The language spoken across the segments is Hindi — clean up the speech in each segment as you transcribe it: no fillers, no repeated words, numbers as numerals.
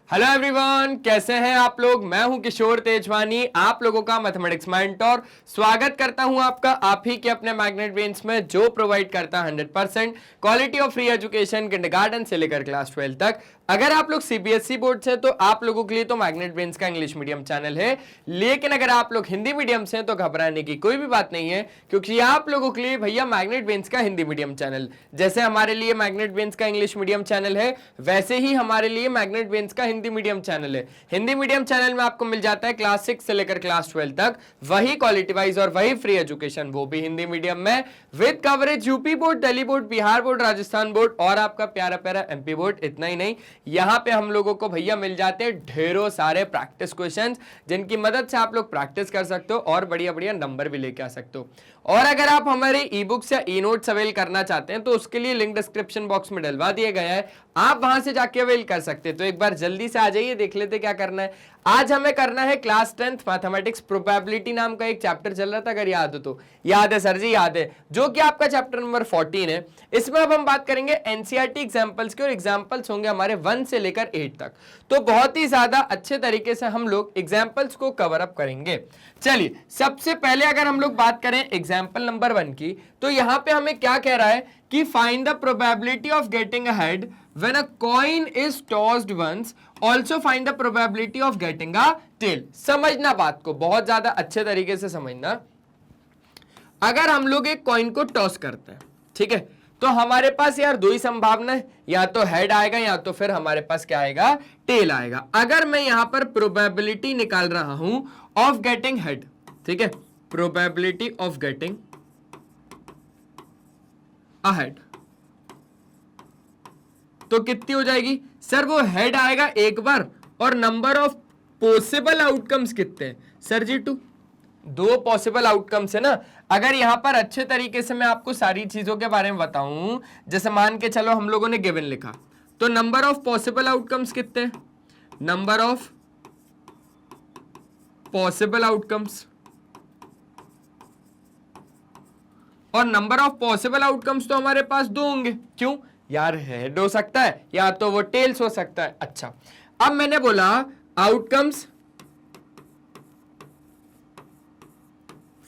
हेलो एवरीवन, कैसे हैं आप लोग। मैं हूं किशोर तेजवानी, आप लोगों का मैथमेटिक्स मेंटर। स्वागत करता हूं आपका आप ही के अपने मैग्नेट ब्रेन्स में, जो प्रोवाइड करता है 100% quality of free education kindergarten से लेकर क्लास 12 तक। अगर आप लोग सीबीएसई बोर्ड से तो आप लोगों के लिए तो मैग्नेट ब्रेन्स का इंग्लिश मीडियम चैनल है, लेकिन अगर आप लोग हिंदी मीडियम से तो घबराने की कोई भी बात नहीं है, क्योंकि आप लोगों के लिए भैया मैग्नेट ब्रेन्स का हिंदी मीडियम चैनल, जैसे हमारे लिए मैग्नेट ब्रेन्स का इंग्लिश मीडियम चैनल है, वैसे ही हमारे लिए मैग्नेट ब्रेन्स का हिंदी मीडियम चैनल है। हिंदी मीडियम चैनल में आपको मिल जाता है क्लास 6 से लेकर क्लास 12 तक वही क्वालिटी वाइज और वही फ्री एजुकेशन, वो भी हिंदी मीडियम में, with coverage UP board, Delhi board, Bihar board, Rajasthan board और आपका प्यारा प्यारा एमपी बोर्ड। इतना ही नहीं, यहां पे हम लोगों को भैया मिल जाते हैं ढेरों सारे प्रैक्टिस क्वेश्चंस, जिनकी मदद से आप लोग प्रैक्टिस कर सकते हो और बढ़िया बढ़िया नंबर भी लेके आ सकते हो। और अगर आप हमारे ई बुक्स या ई नोट्स अवेल करना चाहते हैं तो उसके लिए लिंक डिस्क्रिप्शन बॉक्स में डलवा दिया गया है, आप वहां से जाके अवेल कर सकते हैं। तो एक बार जल्दी से आ जाइए, देख लेते क्या करना है। आज हमें करना है क्लास 10th मैथमेटिक्स प्रोबेबिलिटी नाम का एक चैप्टर चल रहा था, अगर याद हो तो। याद है सर जी, याद है, जो कि आपका चैप्टर नंबर 14 है। इसमें अब हम बात करेंगे एनसीईआरटी एग्जांपल्स के, और एग्जांपल्स होंगे हमारे 1 से लेकर 8 तक। तो बहुत ही ज्यादा अच्छे तरीके से हम लोग एग्जांपल्स को कवर अप करेंगे। चलिए, सबसे पहले अगर हम लोग बात करें एग्जांपल नंबर 1 की, तो यहां पे हमें क्या कह रहा है कि find the probability of getting a head when a coin is tossed once, also find the probability of getting a tail। समझना बात को, बहुत ज्यादा अच्छे तरीके से समझना। अगर हम लोग एक कॉइन को टॉस करते हैं, ठीक है, तो हमारे पास यार दो ही संभावना है, या तो हेड आएगा या तो फिर हमारे पास क्या आएगा, टेल आएगा। अगर मैं यहां पर प्रोबेबिलिटी निकाल रहा हूं ऑफ गेटिंग हेड, ठीक है, probability of getting a head, तो कितनी हो जाएगी सर, वो हेड आएगा एक बार, और नंबर ऑफ पॉसिबल आउटकम्स कितने हैं सर जी, 2। दो पॉसिबल आउटकम्स है ना। अगर यहां पर अच्छे तरीके से मैं आपको सारी चीजों के बारे में बताऊं, जैसे मान के चलो हम लोगों ने गिवन लिखा, तो नंबर ऑफ पॉसिबल आउटकम्स कितने हैं, नंबर ऑफ पॉसिबल आउटकम्स, और नंबर ऑफ पॉसिबल आउटकम्स तो हमारे पास दो होंगे। क्यों यार, हेड हो सकता है या तो वो टेल्स हो सकता है। अच्छा, अब मैंने बोला outcomes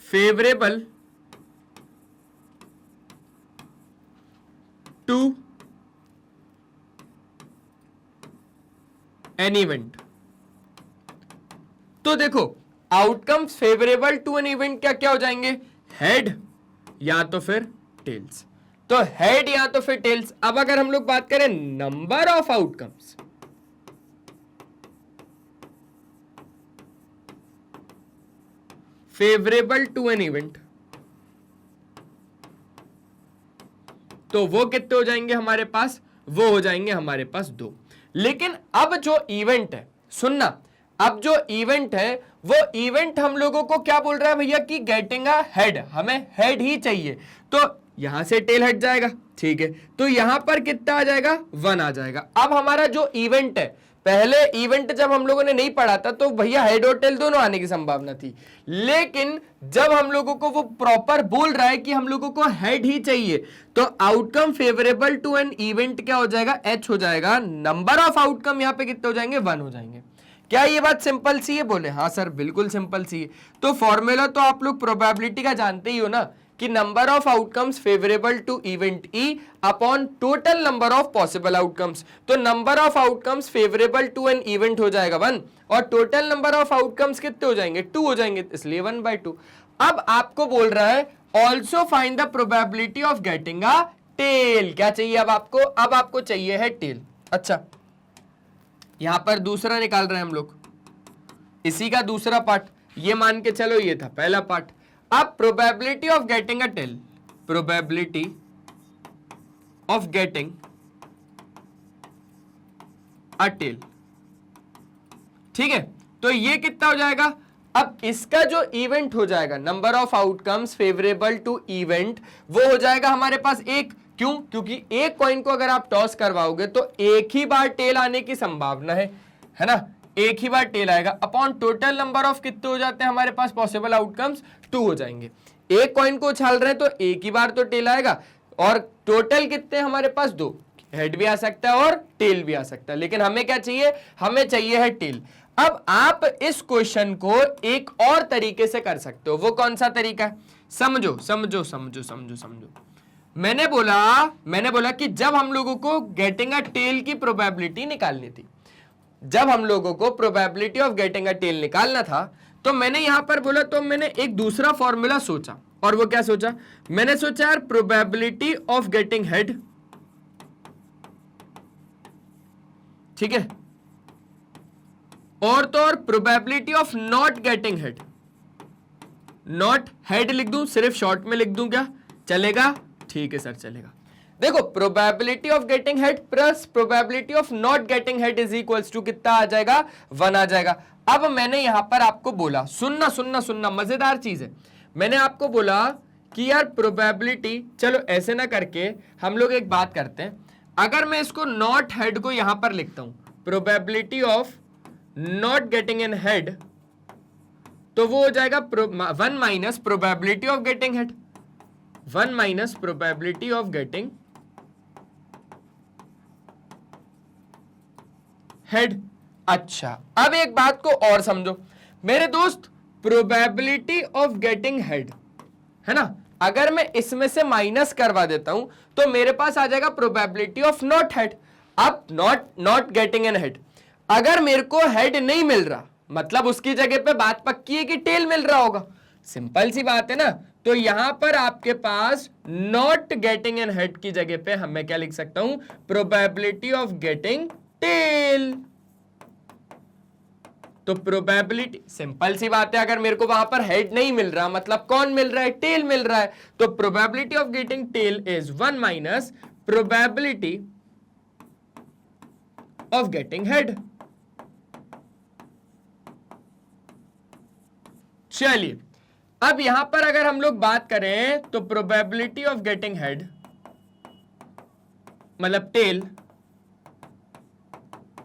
favourable to an event. तो देखो, outcomes favourable to an event क्या क्या हो जाएंगे, हेड या तो फिर टेल्स। तो हेड या तो फिर टेल्स। अब अगर हम लोग बात करें number of outcomes, favourable to an event, तो वो कितने हो जाएंगे हमारे पास, वो हो जाएंगे हमारे पास 2। लेकिन अब जो इवेंट है, सुनना, अब जो इवेंट है वो इवेंट हम लोगों को क्या बोल रहा है भैया कि गेटिंग अ हेड, हमें हेड ही चाहिए। तो यहां से टेल हट जाएगा, ठीक है, तो यहां पर कितना आ जाएगा, 1 आ जाएगा। अब हमारा जो इवेंट है, पहले इवेंट जब हम लोगों ने नहीं पढ़ा था तो भैया हेड और टेल दोनों आने की संभावना थी, लेकिन जब हम लोगों को वो प्रॉपर बोल रहा है कि हम लोगों को हेड ही चाहिए, तो outcome favourable to an event क्या हो जाएगा, एच हो जाएगा। नंबर ऑफ आउटकम यहां पे कितने हो जाएंगे, 1 हो जाएंगे। क्या ये बात सिंपल सी है, बोले हाँ सर बिल्कुल सिंपल सी है। तो फॉर्मूला तो आप लोग प्रोबेबिलिटी का जानते ही हो ना, कि number of outcomes favourable to event E upon total number of possible outcomes. तो number of outcomes favourable to an event हो जाएगा 1, और टोटल नंबर ऑफ आउटकम्स कितने हो जाएंगे, 2 हो जाएंगे, इसलिए 1/2। अब आपको बोल रहा है also find the probability of getting a tail. क्या चाहिए अब आपको, अब आपको चाहिए है टेल। अच्छा, यहां पर दूसरा निकाल रहे हैं हम लोग, इसी का दूसरा पार्ट, ये मान के चलो ये था पहला पार्ट। अब probability of getting a tail, probability of getting a tail, ठीक है, तो ये कितना हो जाएगा, अब इसका जो इवेंट हो जाएगा, number of outcomes favourable to event, वो हो जाएगा हमारे पास 1। क्यों, क्योंकि एक कॉइन को अगर आप टॉस करवाओगे तो एक ही बार टेल आने की संभावना है ना, एक ही बार टेल आएगा, अपॉन टोटल नंबर ऑफ कितने हो जाते हैं हमारे पास पॉसिबल आउटकम्स, 2 हो जाएंगे। एक कॉइन को उछाल रहे हैं तो एक ही बार तो टेल आएगा, और टोटल कितने हमारे पास, 2। हेड भी आ सकता है और टेल भी आ सकता है, लेकिन हमें क्या चाहिए, हमें चाहिए है टेल। अब आप इस क्वेश्चन को एक और तरीके से कर सकते हो, वो कौन सा तरीका है, समझो समझो समझो समझो समझो। मैंने बोला कि जब हम लोगों को गेटिंग अ टेल की प्रोबेबिलिटी निकालनी थी, जब हम लोगों को probability of getting a tail निकालना था, तो मैंने यहां पर बोला, तो मैंने एक दूसरा फॉर्मूला सोचा। और वो क्या सोचा, मैंने सोचा यार प्रोबेबिलिटी ऑफ गेटिंग हेड, ठीक है, और तो और probability of not getting head. Not head लिख दूं, सिर्फ शॉर्ट में लिख दूं, क्या चलेगा, ठीक है सर चलेगा। देखो probability of getting head plus probability of not getting head is equals to कितना आ जाएगा, 1 आ जाएगा। अब मैंने यहां पर आपको बोला, सुनना सुनना सुनना, मजेदार चीज है, मैंने आपको बोला कि यार प्रोबेबिलिटी, चलो ऐसे ना करके हम लोग एक बात करते हैं, अगर मैं इसको नॉट हेड को यहां पर लिखता हूं, probability of not getting N head, तो वो हो जाएगा 1 minus probability of getting head, 1 minus probability of getting head. अच्छा अब एक बात को और समझो मेरे दोस्त, प्रोबेबिलिटी ऑफ गेटिंग हेड है ना, अगर मैं इसमें से माइनस करवा देता हूं तो मेरे पास आ जाएगा प्रोबेबिलिटी ऑफ नॉट हेड। अब नॉट गेटिंग एन हेड, अगर मेरे को हेड नहीं मिल रहा, मतलब उसकी जगह पे बात पक्की है कि टेल मिल रहा होगा, सिंपल सी बात है ना। तो यहां पर आपके पास नॉट गेटिंग एन हेड की जगह पे मैं क्या लिख सकता हूं, प्रोबेबिलिटी ऑफ गेटिंग टेल। तो प्रोबेबिलिटी, सिंपल सी बात है, अगर मेरे को वहां पर हेड नहीं मिल रहा, मतलब कौन मिल रहा है, टेल मिल रहा है, तो probability of getting tail is 1 minus probability of getting head. चलिए अब यहां पर अगर हम लोग बात करें तो प्रोबेबिलिटी ऑफ गेटिंग हेड मतलब टेल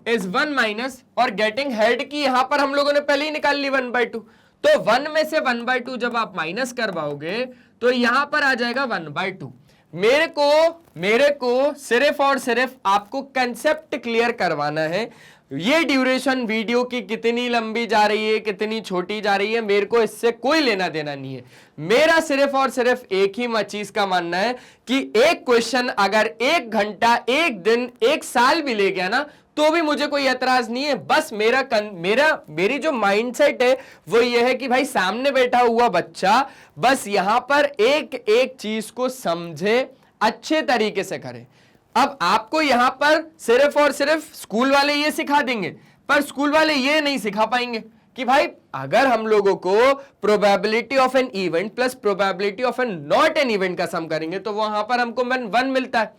इज 1 माइनस, और गेटिंग हेड की यहां पर हम लोगों ने पहले ही निकाल ली 1/2, तो 1 में से 1/2 जब आप माइनस करवाओगे तो यहां पर आ जाएगा 1/2। मेरे को सिर्फ और सिर्फ आपको कंसेप्ट क्लियर करवाना है। ये ड्यूरेशन वीडियो की कितनी लंबी जा रही है, कितनी छोटी जा रही है, मेरे को इससे कोई लेना देना नहीं है। मेरा सिर्फ और सिर्फ एक ही चीज का मानना है कि एक क्वेश्चन अगर 1 घंटा, 1 दिन, 1 साल भी ले गया ना, तो भी मुझे कोई एतराज नहीं है। बस मेरी जो माइंडसेट है वो ये है कि भाई सामने बैठा हुआ बच्चा बस यहां पर एक एक चीज को समझे, अच्छे तरीके से करे। अब आपको यहां पर सिर्फ और सिर्फ स्कूल वाले ये सिखा देंगे, पर स्कूल वाले ये नहीं सिखा पाएंगे कि भाई अगर हम लोगों को probability of an event plus probability of an not an event का सम करेंगे तो वहां पर हमको 1 मिलता है।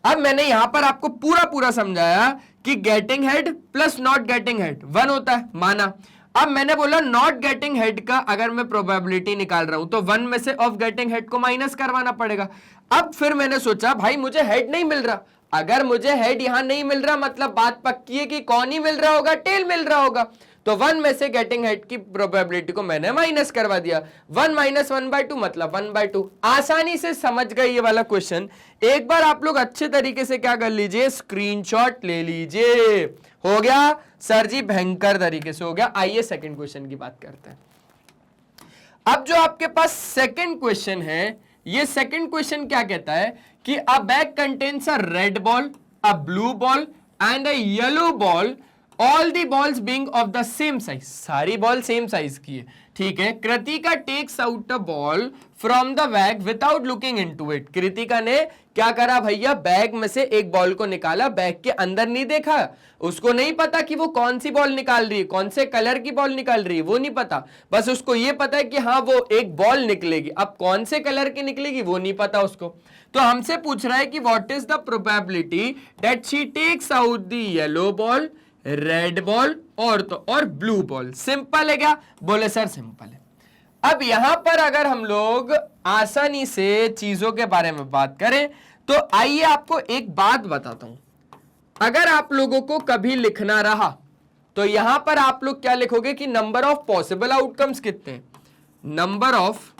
अब मैंने यहां पर आपको पूरा समझाया कि getting head plus not getting head 1 होता है, माना। अब मैंने बोला नॉट गेटिंग हेड का अगर मैं प्रोबेबिलिटी निकाल रहा हूं तो 1 में से ऑफ गेटिंग हेड को माइनस करवाना पड़ेगा। अब फिर मैंने सोचा भाई मुझे हेड नहीं मिल रहा, अगर मुझे हेड यहां नहीं मिल रहा मतलब बात पक्की है कि कौन ही मिल रहा होगा, टेल मिल रहा होगा। तो 1 में से गेटिंग हेड की प्रोबेबिलिटी को मैंने माइनस करवा दिया, 1 माइनस 1/2 मतलब 1/2। आसानी से समझ गए ये वाला क्वेश्चन। एक बार आप लोग अच्छे तरीके से क्या कर लीजिए, स्क्रीनशॉट ले लीजिए। हो गया सर जी, भयंकर तरीके से हो गया। आइए सेकंड क्वेश्चन की बात करते हैं। अब जो आपके पास सेकंड क्वेश्चन है, ये सेकंड क्वेश्चन क्या कहता है कि a bag contains a red ball, a blue ball and a yellow ball, all the balls being of the same size. सारी बॉल सेम साइज की है, ठीक है। Kritika takes out a ball from the bag without looking into it. Kritika ने क्या करा भैया, बैग में से एक बॉल को निकाला, बैग के अंदर नहीं देखा, उसको नहीं पता कि वो कौन सी बॉल निकाल रही है, कौन से कलर की बॉल निकाल रही है, वो नहीं पता। बस उसको ये पता है कि हाँ वो एक बॉल निकलेगी, अब कौन से कलर की निकलेगी वो नहीं पता उसको। तो हमसे पूछ रहा है कि what is the probability that she takes out the yellow ball, red ball और ब्लू बॉल। सिंपल है क्या, बोले सर सिंपल है। अब यहां पर अगर हम लोग आसानी से चीजों के बारे में बात करें तो आइए आपको एक बात बताता हूं। अगर आप लोगों को कभी लिखना रहा तो यहां पर आप लोग क्या लिखोगे कि नंबर ऑफ पॉसिबल आउटकम्स कितने, नंबर ऑफ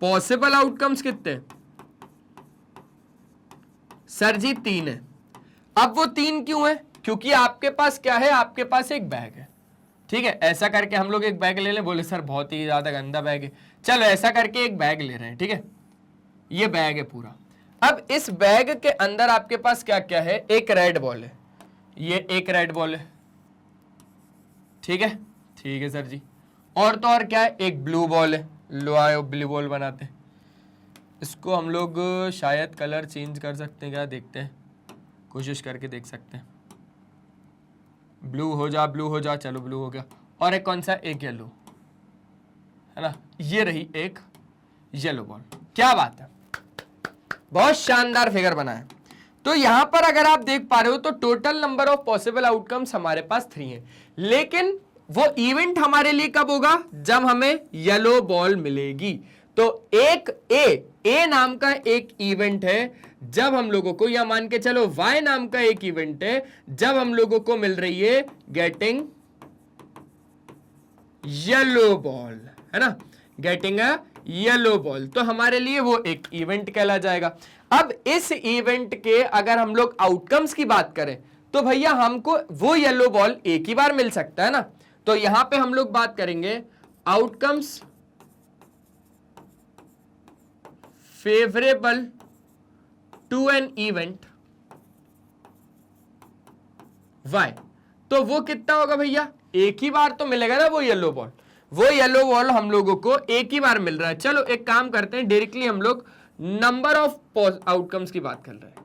पॉसिबल आउटकम्स कितने, सर जी 3 है। अब वो 3 क्यों है? क्योंकि आपके पास क्या है, आपके पास एक बैग है, ठीक है। ऐसा करके हम लोग एक बैग ले लें, बोले सर बहुत ही ज्यादा गंदा बैग है, चलो ऐसा करके एक बैग ले रहे हैं, ठीक है। ये बैग है पूरा। अब इस बैग के अंदर आपके पास क्या क्या है, एक रेड बॉल है, ये एक रेड बॉल है, ठीक है, ठीक है सर जी। और तो और क्या है, एक ब्लू बॉल है, लो आयो ब्लू बॉल बनाते हैं। इसको हम लोग शायद कलर चेंज कर सकते हैं क्या, देखते हैं, कोशिश करके देख सकते हैं। ब्लू हो जा, ब्लू हो जा, चलो ब्लू हो गया। और एक कौन सा, एक येलो, है ना, ये रही एक येलो बॉल। क्या बात है, बहुत शानदार फिगर बना है। तो यहां पर अगर आप देख पा रहे हो तो total number of possible outcomes हमारे पास 3 है, लेकिन वो इवेंट हमारे लिए कब होगा, जब हमें येलो बॉल मिलेगी। तो एक ए नाम का एक इवेंट है जब हम लोगों को, या मान के चलो वाई नाम का एक इवेंट है जब हम लोगों को मिल रही है गेटिंग येलो बॉल, है ना, गेटिंग अ येलो बॉल। तो हमारे लिए वो एक इवेंट कहला जाएगा। अब इस इवेंट के अगर हम लोग आउटकम्स की बात करें तो भैया हमको वो येलो बॉल एक ही बार मिल सकता है ना। तो यहां पे हम लोग बात करेंगे outcomes favourable to an event Y. तो वो कितना होगा भैया, एक ही बार तो मिलेगा ना वो येलो बॉल। वो येलो बॉल हम लोगों को एक ही बार मिल रहा है। चलो एक काम करते हैं, डायरेक्टली हम लोग नंबर ऑफ आउटकम्स की बात कर रहे हैं,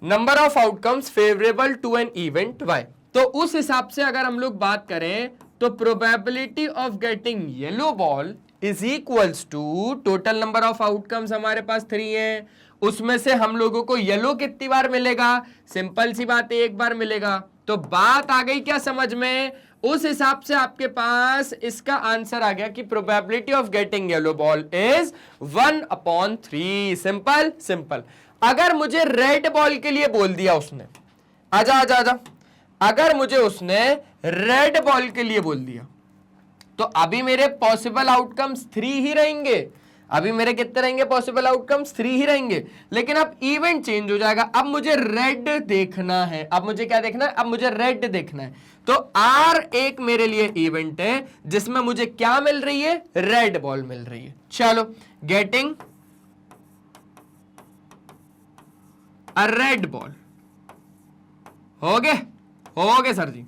number of outcomes favourable to an event Y. तो उस हिसाब से अगर हम लोग बात करें तो probability of getting yellow ball is equals to total number of outcomes हमारे पास 3 है, उसमें से हम लोगों को येलो कितनी बार मिलेगा, सिंपल सी बात है, एक बार मिलेगा। तो बात आ गई क्या समझ में, उस हिसाब से आपके पास इसका आंसर आ गया कि probability of getting yellow ball is 1/3। Simple simple. अगर मुझे रेड बॉल के लिए बोल दिया उसने, आजा आजा आजा, अगर मुझे उसने रेड बॉल के लिए बोल दिया तो अभी मेरे पॉसिबल आउटकम्स 3 ही रहेंगे। अभी मेरे कितने रहेंगे पॉसिबल आउटकम्स, 3 ही रहेंगे। लेकिन अब इवेंट चेंज हो जाएगा, अब मुझे रेड देखना है। अब मुझे क्या देखना है, अब मुझे रेड देखना है। तो R एक मेरे लिए इवेंट है जिसमें मुझे क्या मिल रही है, रेड बॉल मिल रही है। चलो गेटिंग अ रेड बॉल हो गए सर जी।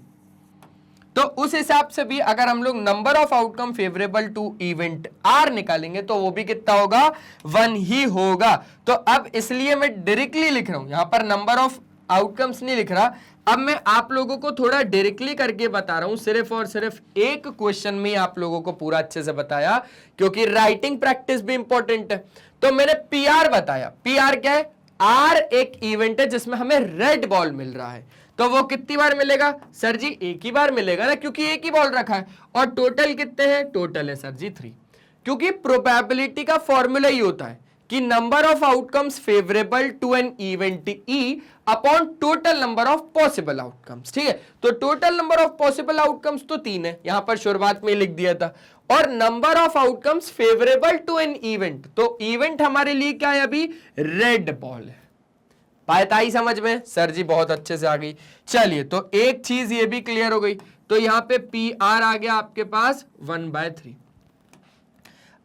तो उस हिसाब से भी अगर हम लोग number of outcome favourable to event R निकालेंगे तो वो भी कितना होगा, 1 ही होगा। तो अब इसलिए मैं डायरेक्टली लिख रहा हूं, यहां पर नंबर ऑफ आउटकम्स नहीं लिख रहा। अब मैं आप लोगों को थोड़ा डायरेक्टली करके बता रहा हूं, सिर्फ और सिर्फ एक क्वेश्चन में आप लोगों को पूरा अच्छे से बताया, क्योंकि राइटिंग प्रैक्टिस भी इंपॉर्टेंट है। तो मैंने PR बताया। PR क्या है, R एक इवेंट है जिसमें हमें रेड बॉल मिल रहा है। तो वो कितनी बार मिलेगा सर जी, एक ही बार मिलेगा ना, क्योंकि एक ही बॉल रखा है। और टोटल कितने हैं, टोटल है सर जी 3। क्योंकि प्रोबेबिलिटी का फॉर्मूला ही होता है कि number of outcomes favourable to an event E upon total number of possible outcomes. ठीक है, तो total number of possible outcomes तो 3 है, यहां पर शुरुआत में लिख दिया था। और number of outcomes favourable to an event, तो इवेंट हमारे लिए क्या है, अभी रेड बॉल है। बात आई समझ में सर जी, बहुत अच्छे से आ गई। चलिए, तो एक चीज ये भी क्लियर हो गई। तो यहां पे PR आ गया आपके पास 1/3।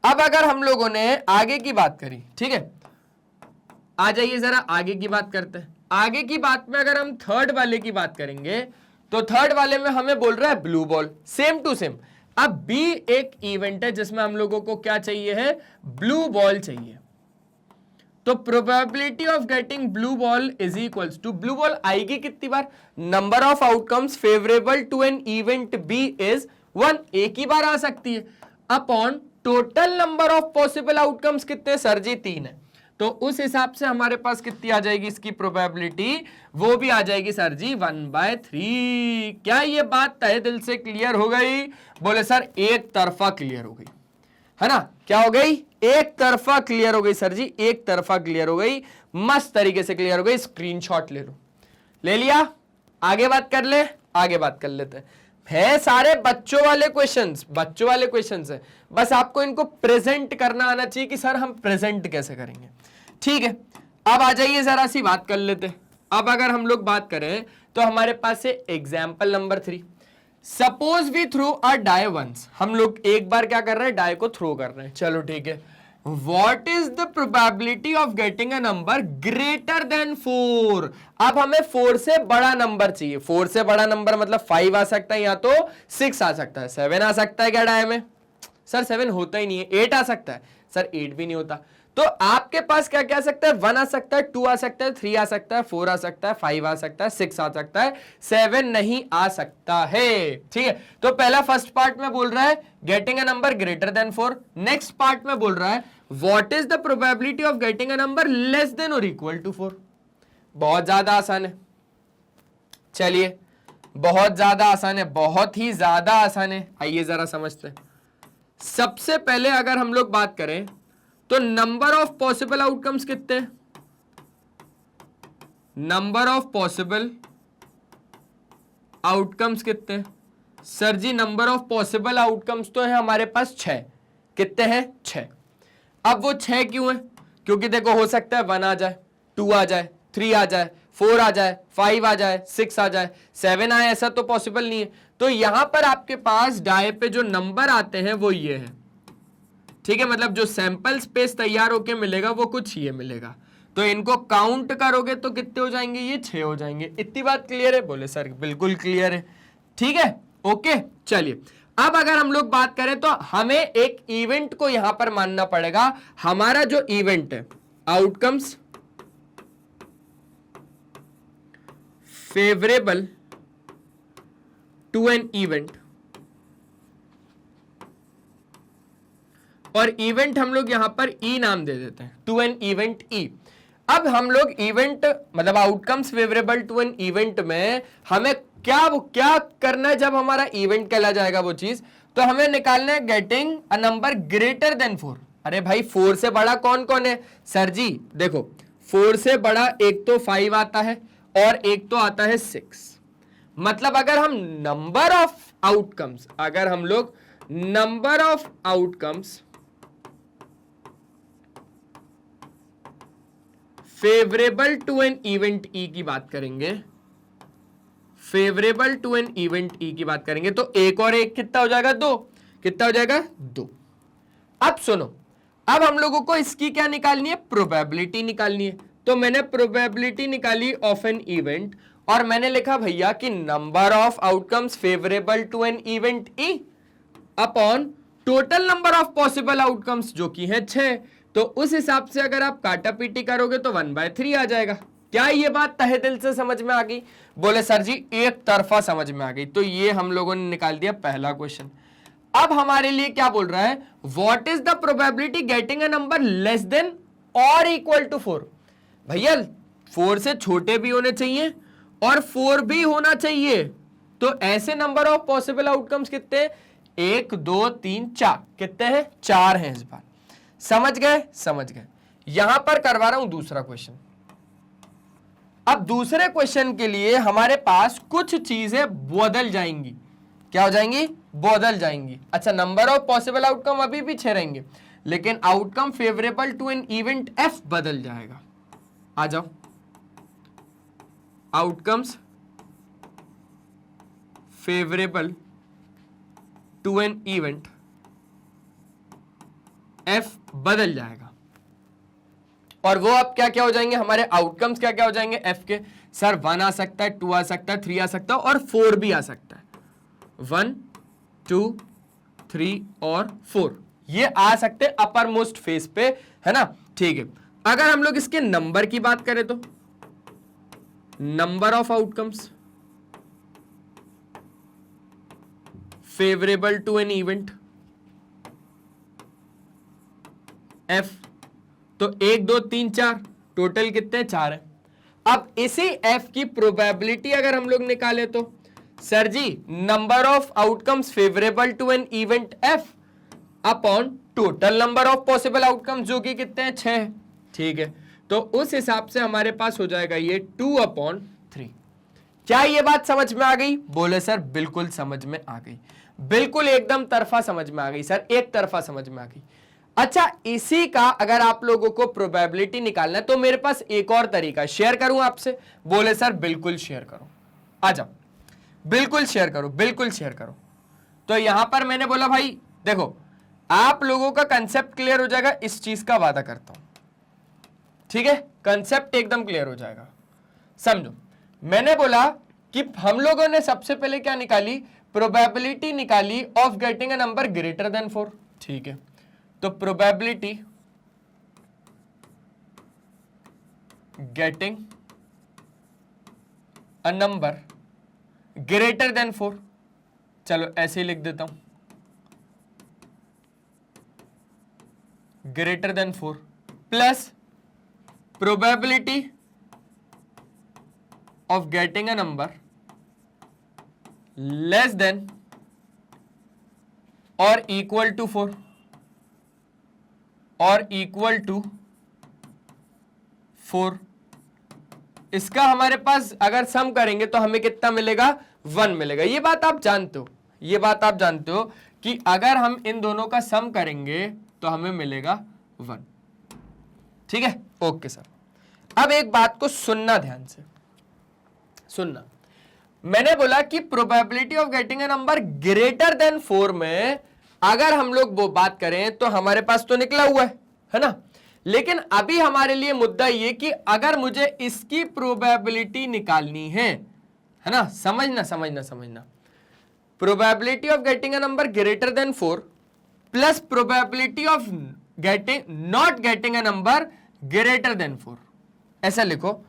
अब अगर हम लोगों ने आगे की बात करी, ठीक है, आ जाइए जरा आगे की बात करते हैं। आगे की बात में अगर हम थर्ड वाले की बात करेंगे तो थर्ड वाले में हमें बोल रहा है blue ball, same to same. अब B एक इवेंट है जिसमें हम लोगों को क्या चाहिए है, ब्लू बॉल चाहिए। तो probability of getting blue ball is equals to, blue ball आएगी कितनी बार, number of outcomes favourable to an event B is 1, एक ही बार आ सकती है, upon total number of possible outcomes कितने सर जी, 3 है। तो उस हिसाब से हमारे पास कितनी आ जाएगी इसकी प्रोबेबिलिटी, वो भी आ जाएगी सर जी 1/3। क्या ये बात तहे दिल से क्लियर हो गई? बोले सर एक तरफा क्लियर हो गई, है ना। क्या हो गई, एक तरफा क्लियर हो गई सर जी, एक तरफा क्लियर हो गई, मस्त तरीके से क्लियर हो गई। स्क्रीनशॉट ले लो, ले लिया, आगे बात कर ले, आगे बात कर लेते हैं। है सारे बच्चों वाले क्वेश्चंस है, बस आपको इनको प्रेजेंट करना आना चाहिए कि सर हम प्रेजेंट कैसे करेंगे। ठीक है, अब आ जाइए जरा सी बात कर लेते हैं। अब अगर हम लोग बात करें तो हमारे पास है example number 3। Suppose we throw a die once, हम लोग एक बार क्या कर रहे हैं, डाई को थ्रो कर रहे हैं। चलो ठीक है, What is the probability of getting a number greater than 4? अब हमें 4 से बड़ा नंबर चाहिए। 4 से बड़ा नंबर मतलब 5 आ सकता है, या तो 6 आ सकता है, 7 आ सकता है क्या डाई में? सर 7 होता ही नहीं है। 8 आ सकता है सर, 8 भी नहीं होता। तो आपके पास क्या क्या आ सकता है? 1 आ सकता है, 2 आ सकता है, 3 आ सकता है, 4 आ सकता है, 5 आ सकता है, 6 आ सकता है, 7 नहीं आ सकता है। ठीक है, तो पहला फर्स्ट पार्ट में बोल रहा है getting a number greater than 4। Next part में बोल रहा है what is the probability of getting a number less than और इक्वल टू 4। बहुत ज्यादा आसान है। चलिए, बहुत ज्यादा आसान है, बहुत ही ज्यादा आसान है। आइए जरा समझते हैं। सबसे पहले अगर हम लोग बात करें तो नंबर ऑफ पॉसिबल आउटकम्स कितने हैं? नंबर ऑफ पॉसिबल आउटकम्स कितने हैं? Sir ji number of possible outcomes तो है हमारे पास 6। कितने हैं? 6। अब वो 6 क्यों है? क्योंकि देखो हो सकता है 1 आ जाए, 2 आ जाए, 3 आ जाए, 4 आ जाए, 5 आ जाए, 6 आ जाए, 7 आए, ऐसा तो पॉसिबल नहीं है। तो यहां पर आपके पास डाई पे जो नंबर आते हैं वो ये है। ठीक है, मतलब जो सैंपल स्पेस तैयार होके मिलेगा वो कुछ ये मिलेगा। तो इनको काउंट करोगे तो कितने हो जाएंगे? ये 6 हो जाएंगे। इतनी बात क्लियर है? बोले सर बिल्कुल क्लियर है। ठीक है, ओके। चलिए, अब अगर हम लोग बात करें तो हमें एक इवेंट को यहां पर मानना पड़ेगा। हमारा जो इवेंट है outcomes favourable to an event, और इवेंट हम लोग यहां पर ई नाम दे देते हैं, टू एन इवेंट ई। अब हम लोग इवेंट मतलब outcomes favourable to an event में हमें क्या क्या करना है? जब हमारा इवेंट कहला जाएगा वो चीज, तो हमें निकालना है getting a number greater than 4। अरे भाई 4 से बड़ा कौन कौन है? सर जी देखो 4 से बड़ा एक तो 5 आता है और एक तो आता है 6। मतलब अगर हम नंबर ऑफ आउटकम्स, अगर हम लोग number of outcomes favourable to an event E की बात करेंगे, favourable to an event E की बात करेंगे, तो एक और एक कितना हो जाएगा? 2। कितना हो जाएगा? 2। अब सुनो, अब हम लोगों को इसकी क्या निकालनी है? प्रोबेबिलिटी निकालनी है। तो मैंने प्रोबेबिलिटी निकाली ऑफ एन इवेंट, और मैंने लिखा भैया कि number of outcomes favourable to an event E upon total number of possible outcomes जो कि है 6। तो उस हिसाब से अगर आप काटा पीटी करोगे तो 1/3 आ जाएगा। क्या ये बात तहे दिल से समझ में आ गई? बोले सर जी एक तरफा समझ में आ गई। तो ये हम लोगों ने निकाल दिया पहला क्वेश्चन। अब हमारे लिए क्या बोल रहा है? What is the probability getting a number less than और इक्वल टू 4। भैया 4 से छोटे भी होने चाहिए और 4 भी होना चाहिए। तो ऐसे नंबर ऑफ पॉसिबल आउटकम्स कितने? 1 2 3 4। कितने हैं? 4 हैं इस बार। समझ गए? समझ गए। यहां पर करवा रहा हूं दूसरा क्वेश्चन। अब दूसरे क्वेश्चन के लिए हमारे पास कुछ चीजें बदल जाएंगी। क्या हो जाएंगी? बदल जाएंगी। अच्छा, नंबर ऑफ पॉसिबल आउटकम अभी भी 6 रहेंगे, लेकिन outcome favourable to an event F बदल जाएगा। आ जाओ, outcomes favourable to an event F बदल जाएगा। और वो अब क्या क्या हो जाएंगे? हमारे आउटकम्स क्या क्या हो जाएंगे एफ के? सर 1 आ सकता है, 2 आ सकता है, 3 आ सकता है और 4 भी आ सकता है। 1 2 3 और 4 ये आ सकते हैं अपर मोस्ट फेस पे, है ना? ठीक है। अगर हम लोग इसके नंबर की बात करें तो number of outcomes favourable to an event F, तो 1 2 3 4 टोटल कितने? 4 है। अब इसी एफ की प्रोबेबिलिटी अगर हम लोग निकाले तो sir ji number of outcomes favourable to an event F upon total number of possible outcomes जो कि कितने हैं? 6। ठीक है, तो उस हिसाब से हमारे पास हो जाएगा ये 2/3। क्या ये बात समझ में आ गई? बोले सर बिल्कुल समझ में आ गई, बिल्कुल एकदम तरफा समझ में आ गई सर, एक तरफा समझ में आ गई। अच्छा, इसी का अगर आप लोगों को प्रोबेबिलिटी निकालना है तो मेरे पास एक और तरीका शेयर करूं आपसे। बोले सर बिल्कुल शेयर करो, आ जाओ, बिल्कुल शेयर करो, बिल्कुल शेयर करो। तो यहां पर मैंने बोला भाई देखो, आप लोगों का कंसेप्ट क्लियर हो जाएगा, इस चीज का वादा करता हूं, ठीक है, कंसेप्ट एकदम क्लियर हो जाएगा। समझो, मैंने बोला कि हम लोगों ने सबसे पहले क्या निकाली, प्रोबेबिलिटी निकाली of getting a number greater than 4, ठीक है। तो probability getting a number greater than 4, चलो ऐसे ही लिख देता हूं, greater than 4 plus probability of getting a number less than or equal to 4 or equal to 4। इसका हमारे पास अगर सम करेंगे तो हमें कितना मिलेगा, 1 मिलेगा। ये बात आप जानते हो, ये बात आप जानते हो कि अगर हम इन दोनों का सम करेंगे तो हमें मिलेगा 1, ठीक है। ओके सर, अब एक बात को सुनना ध्यान से, सुनना। मैंने बोला कि probability of getting a number greater than 4 में अगर हम लोग वो बात करें तो हमारे पास तो निकला हुआ है ना, लेकिन अभी हमारे लिए मुद्दा ये कि अगर मुझे इसकी प्रोबेबिलिटी निकालनी है ना, समझना समझना समझना, probability of getting a number greater than 4 plus probability of getting not getting a number greater than 4, ऐसा लिखो,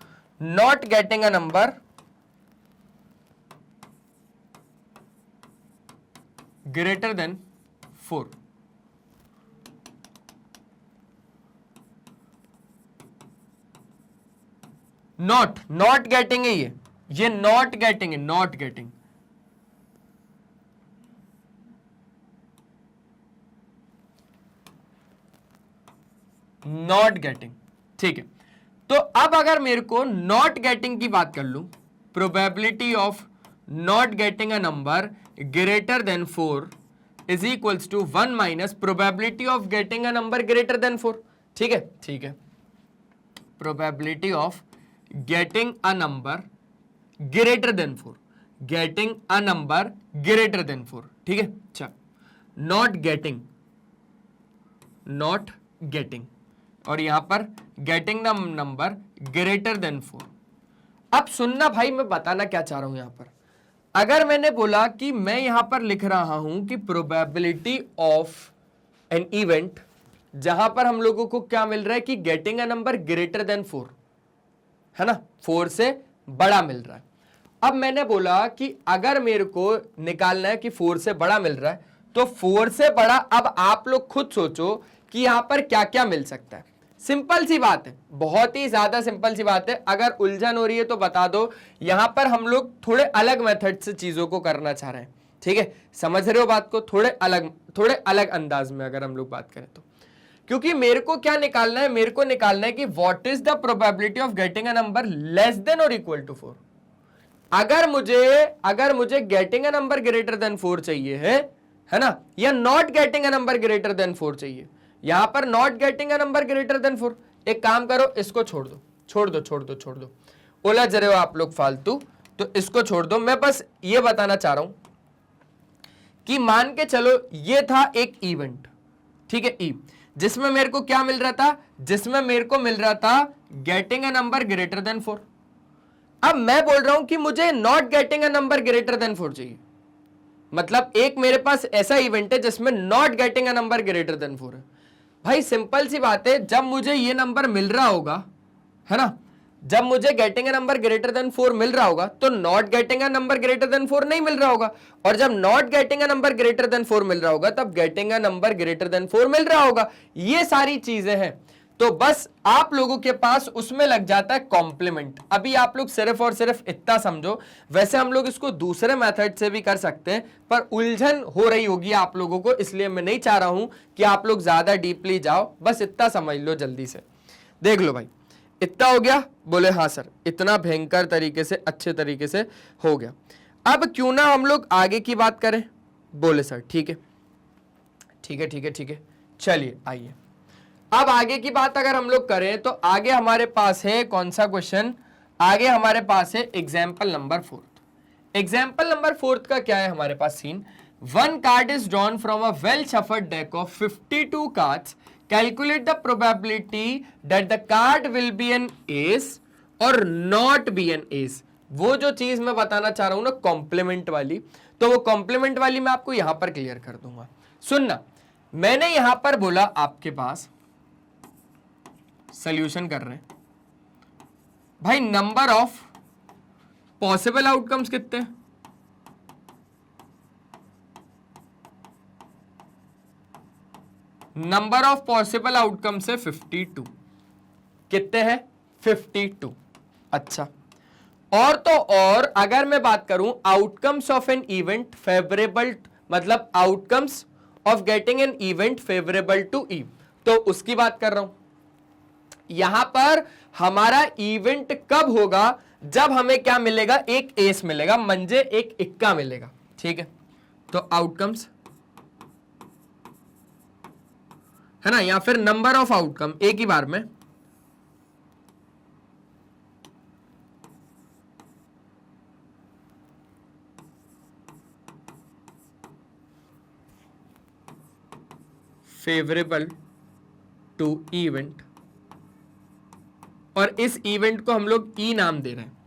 not getting a number greater than 4। Not getting है, ये नॉट गेटिंग है, नॉट गेटिंग, नॉट गेटिंग, ठीक है। तो अब अगर मेरे को नॉट गेटिंग की बात कर लूं, probability of not getting a number greater than 4 is equals to 1 minus probability of getting a number greater than 4, ठीक है, ठीक है। Probability of getting a number greater than 4, getting a number greater than 4, ठीक है। अच्छा, नॉट गेटिंग, नॉट गेटिंग, और यहां पर getting the number greater than 4। अब सुनना भाई, मैं बताना क्या चाह रहा हूं यहां पर। अगर मैंने बोला कि मैं यहां पर लिख रहा हूं कि प्रोबेबिलिटी ऑफ एन इवेंट जहां पर हम लोगों को क्या मिल रहा है कि getting a number greater than 4, है ना, 4 से बड़ा मिल रहा है। अब मैंने बोला कि अगर मेरे को निकालना है कि 4 से बड़ा मिल रहा है तो 4 से बड़ा, अब आप लोग खुद सोचो कि यहां पर क्या क्या मिल सकता है। सिंपल सी बात है, बहुत ही ज्यादा सिंपल सी बात है। अगर उलझन हो रही है तो बता दो, यहां पर हम लोग थोड़े अलग मेथड से चीजों को करना चाह रहे हैं, ठीक है, समझ रहे हो बात को, थोड़े अलग अंदाज में अगर हम लोग बात करें तो। क्योंकि मेरे को क्या निकालना है, मेरे को निकालना है कि what is the probability of getting a number less than और इक्वल टू 4। अगर मुझे getting a number greater than 4 चाहिए है ना, या not getting a number greater than 4 चाहिए, यहां पर not getting a number greater than 4, एक काम करो, इसको छोड़ दो, छोड़ दो, छोड़ दो, छोड़ दो, उलझ रहे हो आप लोग फालतू, तो इसको छोड़ दो। मैं बस ये बताना चाह रहा हूं कि मान के चलो ये था एक इवेंट, ठीक है, ई, जिसमें मेरे को क्या मिल रहा था, जिसमें मेरे को मिल रहा था getting a number greater than 4। अब मैं बोल रहा हूं कि मुझे not getting a number greater than 4 चाहिए, मतलब एक मेरे पास ऐसा इवेंट है जिसमें not getting a number greater than 4 है। भाई सिंपल सी बात है, जब मुझे ये नंबर मिल रहा होगा, है ना, जब मुझे getting a number greater than 4 मिल रहा होगा तो not getting a number greater than 4 नहीं मिल रहा होगा, और जब not getting a number greater than 4 मिल रहा होगा तब getting a number greater than 4 मिल रहा होगा। ये सारी चीजें हैं, तो बस आप लोगों के पास उसमें लग जाता है कॉम्प्लीमेंट। अभी आप लोग सिर्फ और सिर्फ इतना समझो, वैसे हम लोग इसको दूसरे मेथड से भी कर सकते हैं, पर उलझन हो रही होगी आप लोगों को, इसलिए मैं नहीं चाह रहा हूं कि आप लोग ज्यादा डीपली जाओ, बस इतना समझ लो जल्दी से। देख लो भाई, इतना हो गया, बोले हाँ सर, इतना भयंकर तरीके से, अच्छे तरीके से हो गया। अब क्यों ना हम लोग आगे की बात करें, बोले सर ठीक है, ठीक है, ठीक है, ठीक है, चलिए आइए, अब आगे की बात अगर हम लोग करें तो आगे हमारे पास है कौन सा क्वेश्चन, आगे हमारे पास है एग्जाम्पल नंबर 4। एग्जाम्पल नंबर 4 का क्या है हमारे पास scene, one card is drawn from a well shuffled deck of 52 cards, calculate the probability that the card will be an ace और नॉट बी एन एस। वो जो चीज मैं बताना चाह रहा हूं ना कॉम्प्लीमेंट वाली, तो वो कॉम्प्लीमेंट वाली मैं आपको यहां पर क्लियर कर दूंगा। सुनना, मैंने यहां पर बोला आपके पास सॉल्यूशन कर रहे हैं भाई, नंबर ऑफ पॉसिबल आउटकम्स कितने हैं, नंबर ऑफ पॉसिबल आउटकम्स है 52। कितने हैं 52। अच्छा, और तो और अगर मैं बात करूं outcomes of an event favourable, मतलब outcomes of getting an event favourable to E, तो उसकी बात कर रहा हूं। यहां पर हमारा इवेंट कब होगा, जब हमें क्या मिलेगा, एक एस मिलेगा, मंजे एक इक्का मिलेगा, ठीक है। तो आउटकम्स है ना, या फिर नंबर ऑफ आउटकम, एक ही बार में फेवरेबल टू इवेंट, और इस इवेंट को हम लोग ई नाम दे रहे हैं।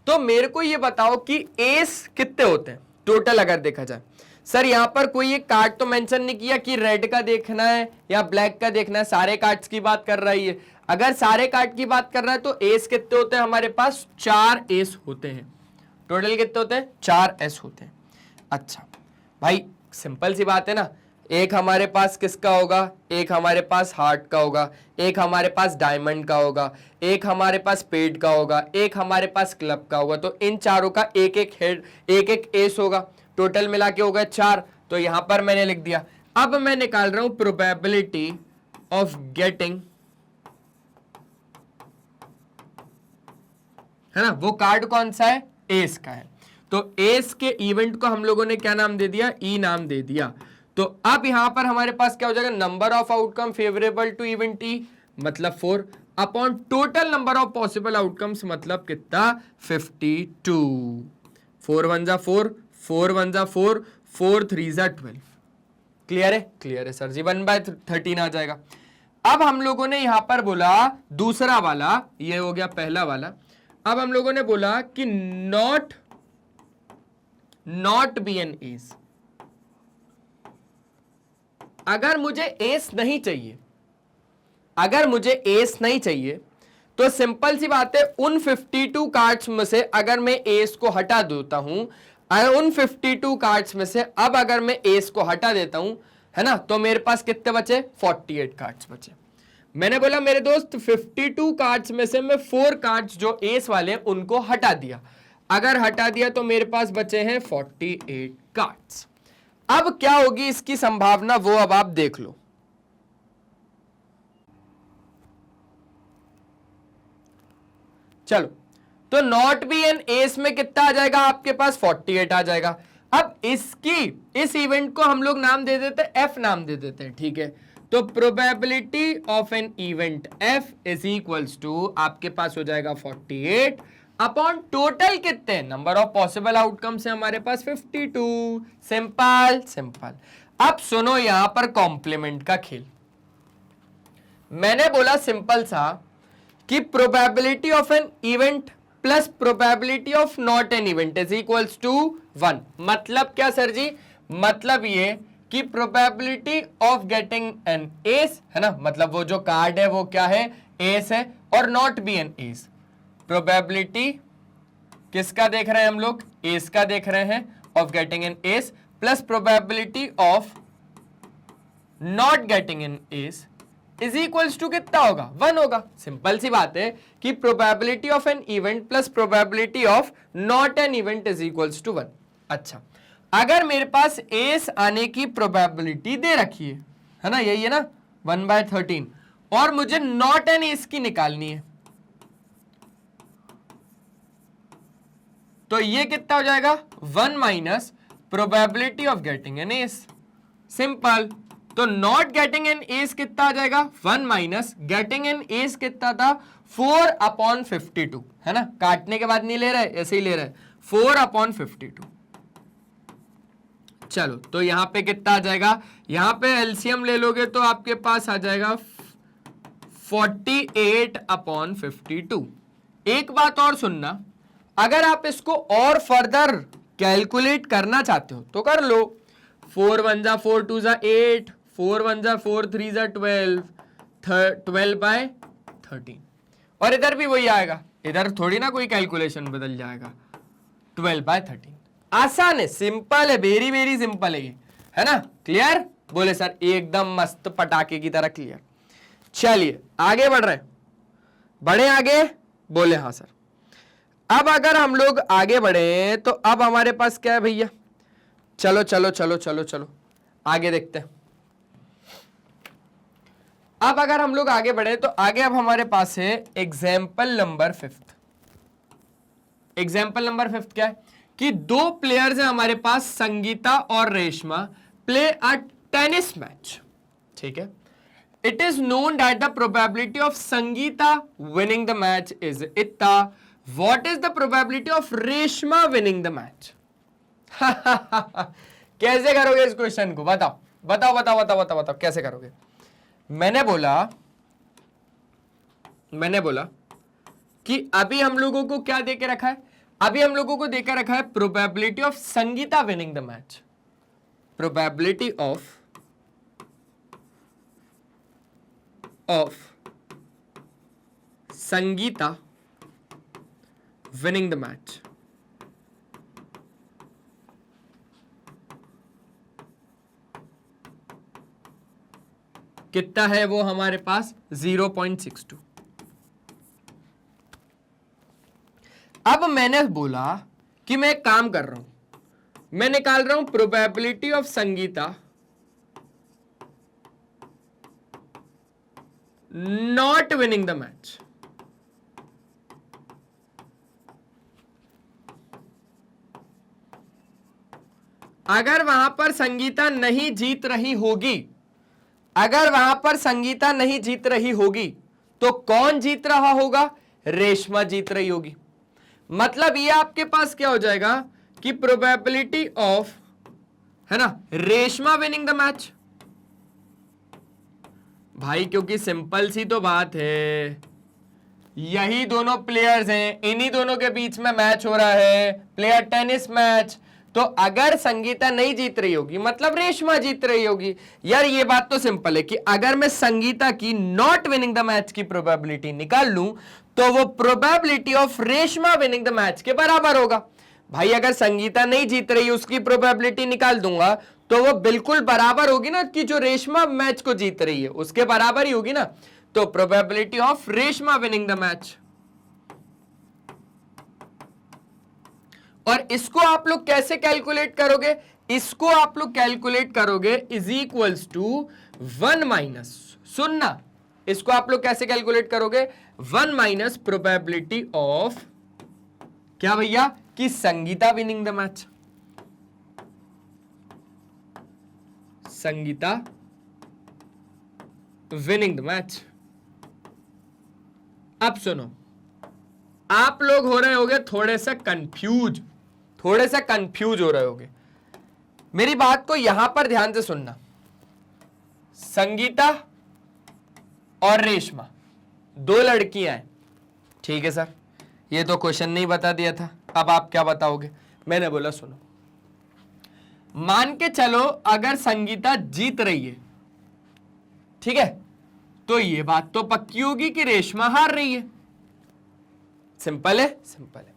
तो मेरे को ये बताओ कि एस कितने होते हैं टोटल अगर देखा जाए। सर यहां पर कोई एक कार्ड तो मेंशन नहीं किया कि रेड का देखना है या ब्लैक का देखना है, सारे कार्ड्स की बात कर रही है। अगर सारे कार्ड की बात कर रहा है तो एस कितने होते हैं हमारे पास, 4 एस होते हैं। टोटल कितने होते हैं, 4 एस होते हैं। अच्छा भाई सिंपल सी बात है ना, एक हमारे पास किसका होगा, एक हमारे पास हार्ट का होगा, एक हमारे पास डायमंड का होगा, एक हमारे पास पेड का होगा, एक हमारे पास क्लब का होगा। तो इन चारों का एक एक हेड, एक एक एस होगा, टोटल मिला के होगा 4। तो यहां पर मैंने लिख दिया। अब मैं निकाल रहा हूं प्रोबेबिलिटी ऑफ गेटिंग, है ना, वो कार्ड कौन सा है, एस का है। तो एस के इवेंट को हम लोगों ने क्या नाम दे दिया, ई नाम दे दिया। तो अब यहां पर हमारे पास क्या हो जाएगा, number of outcome favourable to event E मतलब 4 upon total number of possible outcomes मतलब कितना, 52। 4 1 जा 4, 4 1 जा 4, 4 3 जा 12। क्लियर है, क्लियर है सर जी, 1/13 आ जाएगा। अब हम लोगों ने यहां पर बोला दूसरा वाला, ये हो गया पहला वाला। अब हम लोगों ने बोला कि नॉट बी एन एस। अगर मुझे एस नहीं चाहिए, अगर मुझे एस नहीं चाहिए तो सिंपल सी बात है, उन 52 कार्ड्स में से अगर मैं एस को हटा देता हूं, उन 52 कार्ड्स में से अब अगर मैं एस को हटा देता हूं, है ना, तो मेरे पास कितने बचे, 48 कार्ड्स बचे। मैंने बोला मेरे दोस्त 52 कार्ड्स में से मैं 4 कार्ड्स जो एस वाले हैं उनको हटा दिया। अगर हटा दिया तो मेरे पास बचे हैं 48 कार्ड्स। अब क्या होगी इसकी संभावना, वो अब आप देख लो। चलो, तो नॉट बी एन एस में कितना आ जाएगा आपके पास, 48 आ जाएगा। अब इस इवेंट को हम लोग नाम दे देते हैं, एफ नाम दे देते हैं, ठीक है। तो probability of an event F is equals to आपके पास हो जाएगा 48 अपॉन टोटल कितने, नंबर ऑफ पॉसिबल आउटकम्स है हमारे पास 52। Simple simple. अब सुनो यहां पर कॉम्प्लीमेंट का खेल। मैंने बोला सिंपल सा कि probability of an event plus probability of not an event is equals to 1। मतलब क्या सर जी, मतलब ये कि probability of getting an S, है ना, मतलब वो जो कार्ड है वो क्या है, एस है, और नॉट बी एन एस। प्रोबेबिलिटी किसका देख रहे हैं हम लोग, एस का देख रहे हैं, of getting an S plus probability of not getting an S is equals to कितना होगा, 1 होगा। सिंपल सी बात है कि probability of an event plus probability of not an event is equals to 1। अच्छा, अगर मेरे पास एस आने की प्रोबेबिलिटी दे रखी है ना, यही है ना 1/13, और मुझे नॉट एन एस की निकालनी है, तो ये कितना हो जाएगा, 1 minus probability of getting an S. Simple, तो नॉट गेटिंग एन एज कितना आ जाएगा 1 माइनस गेटिंग एन एज कितना था 4/52, है ना, काटने के बाद नहीं ले रहे, ऐसे ही ले रहे 4/52। चलो तो यहां पे कितना आ जाएगा, यहां पे एलसीएम ले लोगे तो आपके पास आ जाएगा 48/52। एक बात और सुनना, अगर आप इसको और फर्दर कैलकुलेट करना चाहते हो तो कर लो। 4 1 जा 4 2 जा 8, 4 1 जा 4 3 जा 12, 12/13। और इधर भी वही आएगा, इधर थोड़ी ना कोई कैलकुलेशन बदल जाएगा, 12/13। आसान है, सिंपल है, वेरी वेरी सिंपल है ये, है ना। क्लियर? बोले सर एकदम मस्त पटाखे की तरह क्लियर। चलिए आगे बढ़ रहे हैं, बढ़े आगे, बोले हाँ सर। अब अगर हम लोग आगे बढ़े तो अब हमारे पास क्या है भैया, चलो चलो चलो चलो चलो आगे देखते हैं। अब अगर हम लोग आगे बढ़े तो आगे अब हमारे पास है एग्जाम्पल नंबर 5। एग्जाम्पल नंबर 5 क्या है कि दो प्लेयर्स हैं हमारे पास, संगीता और Reshma, play a tennis match. ठीक है, it is known that the probability of Sangeeta winning the match is इतना, what is the probability of Reshma winning the match. कैसे करोगे इस क्वेश्चन को, बताओ बताओ बताओ बताओ बताओ बताओ कैसे करोगे। मैंने बोला कि अभी हम लोगों को क्या देके रखा है, अभी हम लोगों को देकर रखा है probability of Sangeeta winning the match, probability of Sangeeta winning the match. कितना है वो हमारे पास 0.62। अब मैंने बोला कि मैं एक काम कर रहा हूं, मैं निकाल रहा हूं probability of Sangeeta not winning the match. अगर वहां पर संगीता नहीं जीत रही होगी, अगर वहां पर संगीता नहीं जीत रही होगी तो कौन जीत रहा होगा, रेशमा जीत रही होगी। मतलब ये आपके पास क्या हो जाएगा कि प्रोबेबिलिटी ऑफ, है ना, रेशमा विनिंग द मैच। भाई क्योंकि सिंपल सी तो बात है, यही दोनों प्लेयर्स हैं, इन्हीं दोनों के बीच में मैच हो रहा है, प्लेयर टेनिस मैच। तो अगर संगीता नहीं जीत रही होगी मतलब रेशमा जीत रही होगी। यार ये बात तो सिंपल है कि अगर मैं संगीता की नॉट विनिंग द मैच की प्रोबेबिलिटी निकाल लूं तो वो probability of Reshma winning the match के बराबर होगा। भाई अगर संगीता नहीं जीत रही उसकी प्रोबेबिलिटी निकाल दूंगा तो वो बिल्कुल बराबर होगी ना, कि जो रेशमा मैच को जीत रही है उसके बराबर ही होगी ना। तो probability of Reshma winning the match. और इसको आप लोग कैसे कैलकुलेट करोगे, इसको आप लोग कैलकुलेट करोगे इज इक्वल्स टू 1 माइनस, सुनना, इसको आप लोग कैसे कैलकुलेट करोगे, 1 माइनस प्रोबेबिलिटी ऑफ क्या भैया, कि Sangeeta winning the match, Sangeeta winning the match. अब सुनो, आप लोग हो रहे होगे थोड़े से कंफ्यूज हो रहे होगे। मेरी बात को यहां पर ध्यान से सुनना, संगीता और रेशमा दो लड़कियां हैं, ठीक है सर, ये तो क्वेश्चन नहीं बता दिया था, अब आप क्या बताओगे। मैंने बोला सुनो, मान के चलो अगर संगीता जीत रही है, ठीक है, तो ये बात तो पक्की होगी कि रेशमा हार रही है। सिंपल है, सिंपल है।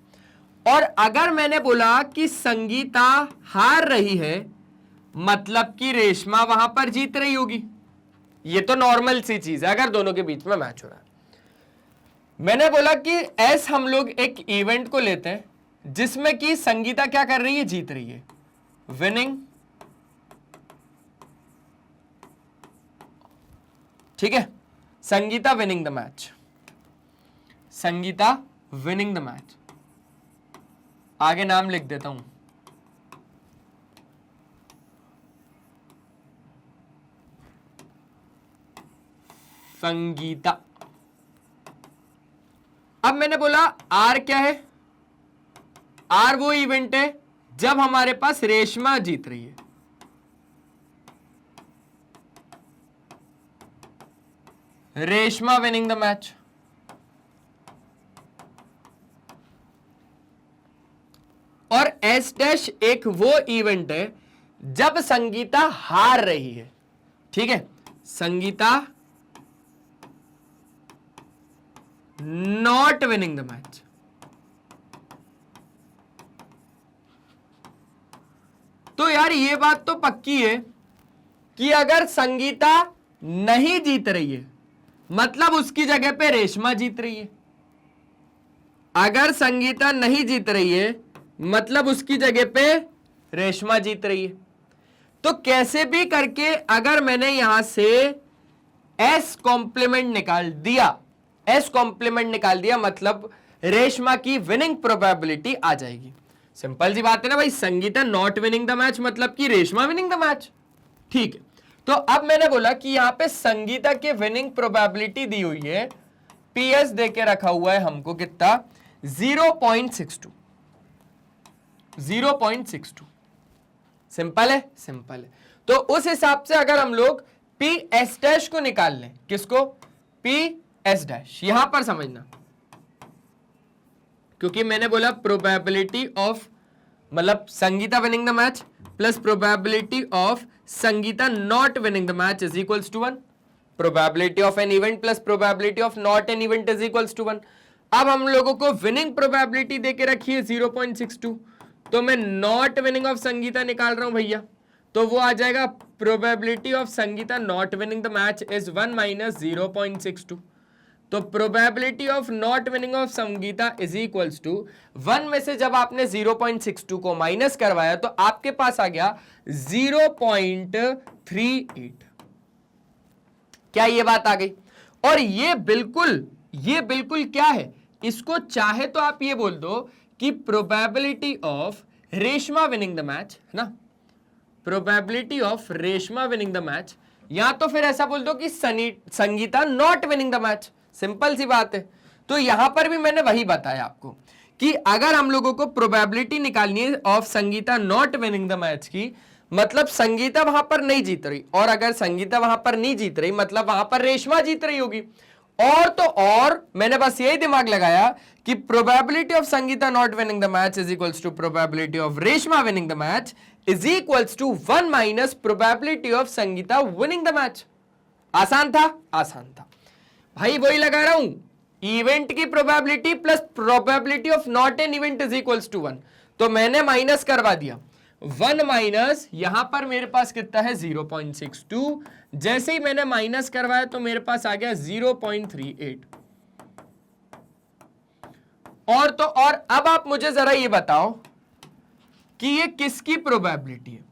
और अगर मैंने बोला कि संगीता हार रही है मतलब कि रेशमा वहां पर जीत रही होगी, ये तो नॉर्मल सी चीज है अगर दोनों के बीच में मैच हो रहा है। मैंने बोला कि ऐस हम लोग एक इवेंट को लेते हैं जिसमें कि संगीता क्या कर रही है, जीत रही है, विनिंग, ठीक है, Sangeeta winning the match, Sangeeta winning the match. आगे नाम लिख देता हूं, संगीता। अब मैंने बोला आर क्या है, आर वो इवेंट है जब हमारे पास रेशमा जीत रही है। Reshma winning the match. और एस डैश एक वो इवेंट है जब संगीता हार रही है। ठीक है, Sangeeta not winning the match. तो यार ये बात तो पक्की है कि अगर संगीता नहीं जीत रही है मतलब उसकी जगह पे रेशमा जीत रही है। अगर संगीता नहीं जीत रही है मतलब उसकी जगह पे रेशमा जीत रही है। तो कैसे भी करके अगर मैंने यहां से एस कॉम्प्लीमेंट निकाल दिया, एस कॉम्प्लीमेंट निकाल दिया मतलब रेशमा की विनिंग प्रोबेबिलिटी आ जाएगी। सिंपल सी बात है ना भाई, Sangeeta not winning the match मतलब कि रेशमा विनिंग द मैच। ठीक है, तो अब मैंने बोला कि यहां पे संगीता के विनिंग प्रोबेबिलिटी दी हुई है, पीएस देके रखा हुआ है हमको कितना, 0.62। 0.62 सिंपल है, सिंपल है। तो उस हिसाब से अगर हम लोग पी एस डैश को निकाल लें, किसको, पी एस डैश, यहां पर समझना, क्योंकि मैंने बोला प्रोबेबिलिटी ऑफ मतलब Sangeeta winning the match plus probability of Sangeeta not winning the match is equals to 1। Probability of an event plus probability of not an event is equals to 1। अब हम लोगों को विनिंग प्रोबेबिलिटी देके रखी है 0.62, तो मैं नॉट विनिंग ऑफ संगीता निकाल रहा हूं भैया, तो वो आ जाएगा probability of Sangeeta not winning the match is 1 minus 0.62। तो probability of not winning of Sangeeta is equals to 1 में से जब आपने 0.62 को माइनस करवाया तो आपके पास आ गया 0.38। क्या ये बात आ गई? और ये बिल्कुल क्या है, इसको चाहे तो आप ये बोल दो कि probability of Reshma winning the match है ना, probability of Reshma winning the match, या तो फिर ऐसा बोल दो कि Sangeeta not winning the match. Simple सी बात है। तो यहां पर भी मैंने वही बताया आपको कि अगर हम लोगों को प्रोबेबिलिटी निकालनी है of Sangeeta not winning the match की, मतलब संगीता वहां पर नहीं जीत रही, और अगर संगीता वहां पर नहीं जीत रही मतलब वहां पर रेशमा जीत रही होगी। और तो और मैंने बस यही दिमाग लगाया कि probability of Sangeeta not winning the match is equals to probability of Reshma winning the match is equals to 1 minus probability of Sangeeta winning the match. आसान था, आसान था भाई, वही लगा रहा हूं, इवेंट की probability plus probability of not an event is equals to 1। तो मैंने माइनस करवा दिया 1 माइनस, यहां पर मेरे पास कितना है 0.62, जैसे ही मैंने माइनस करवाया तो मेरे पास आ गया 0.38। और तो और अब आप मुझे जरा ये बताओ कि ये किसकी प्रोबेबिलिटी है?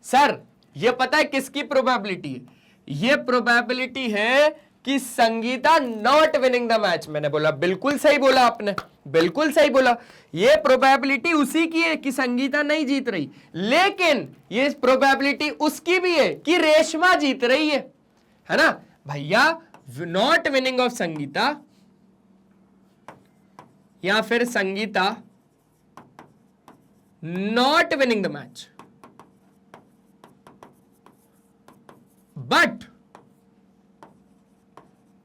सर ये पता है किसकी प्रोबेबिलिटी है? ये प्रोबेबिलिटी है कि Sangeeta not winning the match. मैंने बोला बिल्कुल सही बोला आपने, बिल्कुल सही बोला। ये प्रोबेबिलिटी उसी की है कि संगीता नहीं जीत रही, लेकिन ये प्रोबेबिलिटी उसकी भी है कि रेशमा जीत रही है ना भैया। नॉट विनिंग ऑफ संगीता या फिर Sangeeta not winning the match, but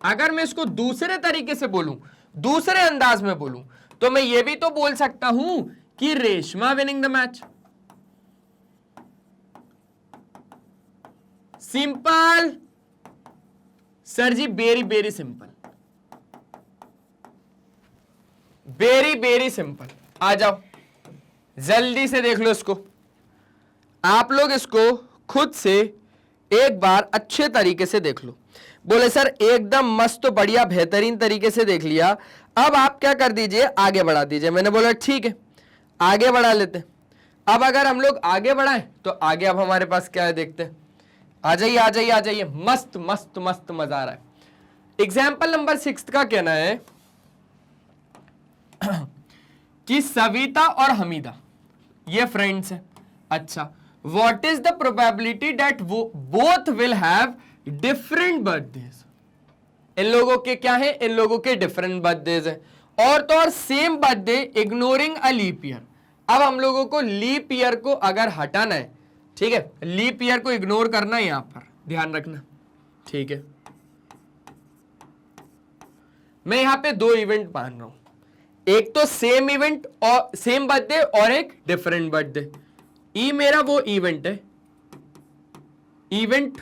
अगर मैं इसको दूसरे तरीके से बोलूं, दूसरे अंदाज में बोलूं, तो मैं ये भी तो बोल सकता हूं कि Reshma winning the match. Simple sir ji, very very simple, very simple. आ जाओ जल्दी से देख लो इसको, आप लोग इसको खुद से एक बार अच्छे तरीके से देख लो। बोले सर एकदम मस्त, तो बढ़िया बेहतरीन तरीके से देख लिया, अब आप क्या कर दीजिए, आगे बढ़ा दीजिए। मैंने बोला ठीक है आगे बढ़ा लेते। अब अगर हम लोग आगे बढ़ाएं तो आगे अब हमारे पास क्या है देखते हैं। आ जाइए आ जाइए आ जाइए, मस्त मस्त मस्त मजा आ रहा है। एग्जाम्पल नंबर 6 का कहना है कि सविता और हमीदा ये फ्रेंड्स हैं। अच्छा, what is the probability that both will have different birthdays? इन लोगों के क्या है, इन लोगों के डिफरेंट बर्थडेज है। और तो और same birthday ignoring a leap year. अब हम लोगों को लीप ईयर को अगर हटाना है, ठीक है, लीप ईयर को इग्नोर करना है, यहां पर ध्यान रखना, ठीक है। मैं यहां पे दो इवेंट मान रहा हूं, एक तो सेम इवेंट और सेम बर्थडे और एक डिफरेंट बर्थडे। ई मेरा वो इवेंट है, event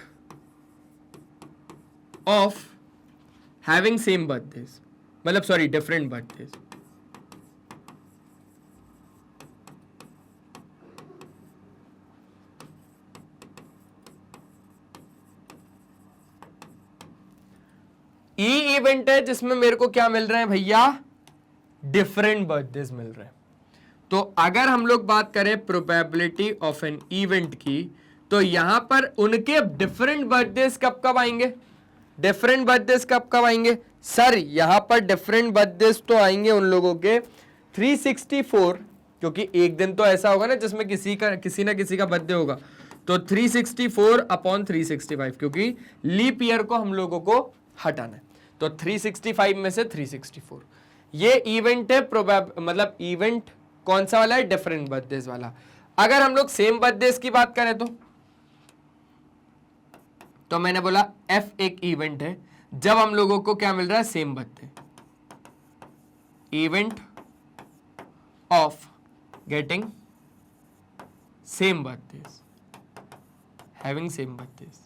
of having same birthdays, मतलब सॉरी डिफरेंट बर्थडेज। ई इवेंट है जिसमें मेरे को क्या मिल रहे हैं भैया, डिफरेंट बर्थडेज मिल रहे हैं। तो अगर हम लोग बात करें प्रोबेबिलिटी ऑफ एन इवेंट की, तो यहां पर उनके डिफरेंट बर्थडेज कब कब आएंगे, डिफरेंट बर्थडेज कब कब आएंगे सर, यहां पर डिफरेंट बर्थडेज तो आएंगे उन लोगों के 364, क्योंकि एक दिन तो ऐसा होगा ना जिसमें किसी ना किसी का बर्थडे होगा, तो 364 अपॉन 365, क्योंकि लीप ईयर को हम लोगों को हटाना है, तो 365 में से 364। ये इवेंट है मतलब इवेंट कौन सा वाला है, डिफरेंट बर्थडेज वाला। अगर हम लोग सेम बर्थडेज की बात करें तो मैंने बोला एफ एक इवेंट है जब हम लोगों को क्या मिल रहा है, same birthday, event of getting same birthdays, having same birthdays.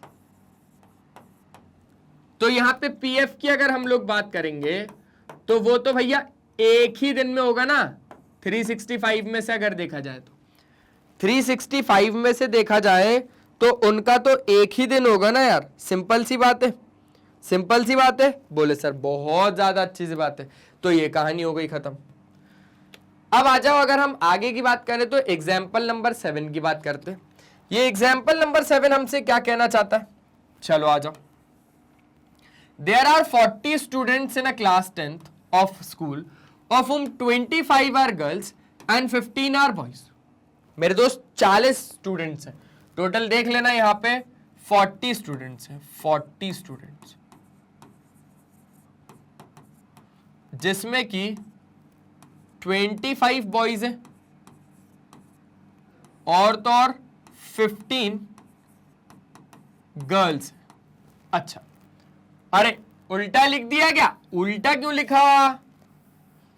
तो यहां पे पीएफ की अगर हम लोग बात करेंगे तो वो तो भैया एक ही दिन में होगा ना, 365 में से अगर देखा जाए तो 365 में से देखा जाए तो उनका तो एक ही दिन होगा ना यार, सिंपल सी बात है, सिंपल सी बात है। बोले सर बहुत ज्यादा अच्छी सी बात है, तो ये कहानी हो गई खत्म। अब आ जाओ, अगर हम आगे की बात करें तो एग्जाम्पल नंबर 7 की बात करते हैं। ये एग्जाम्पल नंबर 7 हमसे क्या कहना चाहता है, चलो आ जाओ। There are 40 students in a class 10th of school, of whom 25 are girls and 15 are boys. मेरे दोस्त 40 स्टूडेंट्स हैं, टोटल देख लेना यहां पे 40 स्टूडेंट्स हैं, 40 स्टूडेंट्स, जिसमें कि 25 बॉयज हैं और तो और 15 गर्ल्स। अच्छा, अरे उल्टा लिख दिया क्या, उल्टा क्यों लिखा,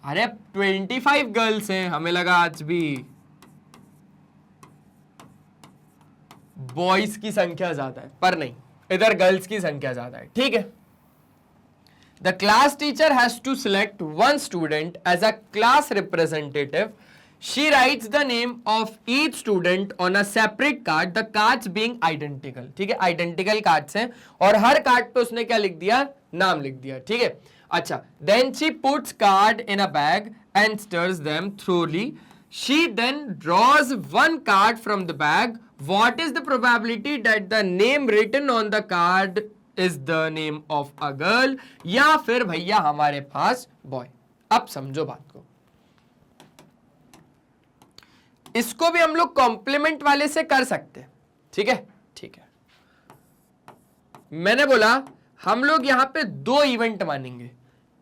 अरे 25 गर्ल्स हैं, हमें लगा आज भी बॉयज की संख्या ज्यादा है, पर नहीं, इधर गर्ल्स की संख्या ज्यादा है, ठीक है। The class teacher has to select one student as a class representative. She writes the name of each student on a separate card, the cards being identical, ठीक है, आइडेंटिकल कार्ड्स हैं और हर कार्ड पे उसने क्या लिख दिया, नाम लिख दिया, ठीक है। अच्छा, then she puts card in a bag and stirs them thoroughly. She then draws one card from the bag. What is the probability that the name written on the card is the name of a girl, या फिर भैया हमारे पास बॉय। अब समझो बात को, इसको भी हम लोग कॉम्प्लीमेंट वाले से कर सकते हैं, ठीक है, ठीक है। मैंने बोला हम लोग यहां पे दो इवेंट मानेंगे,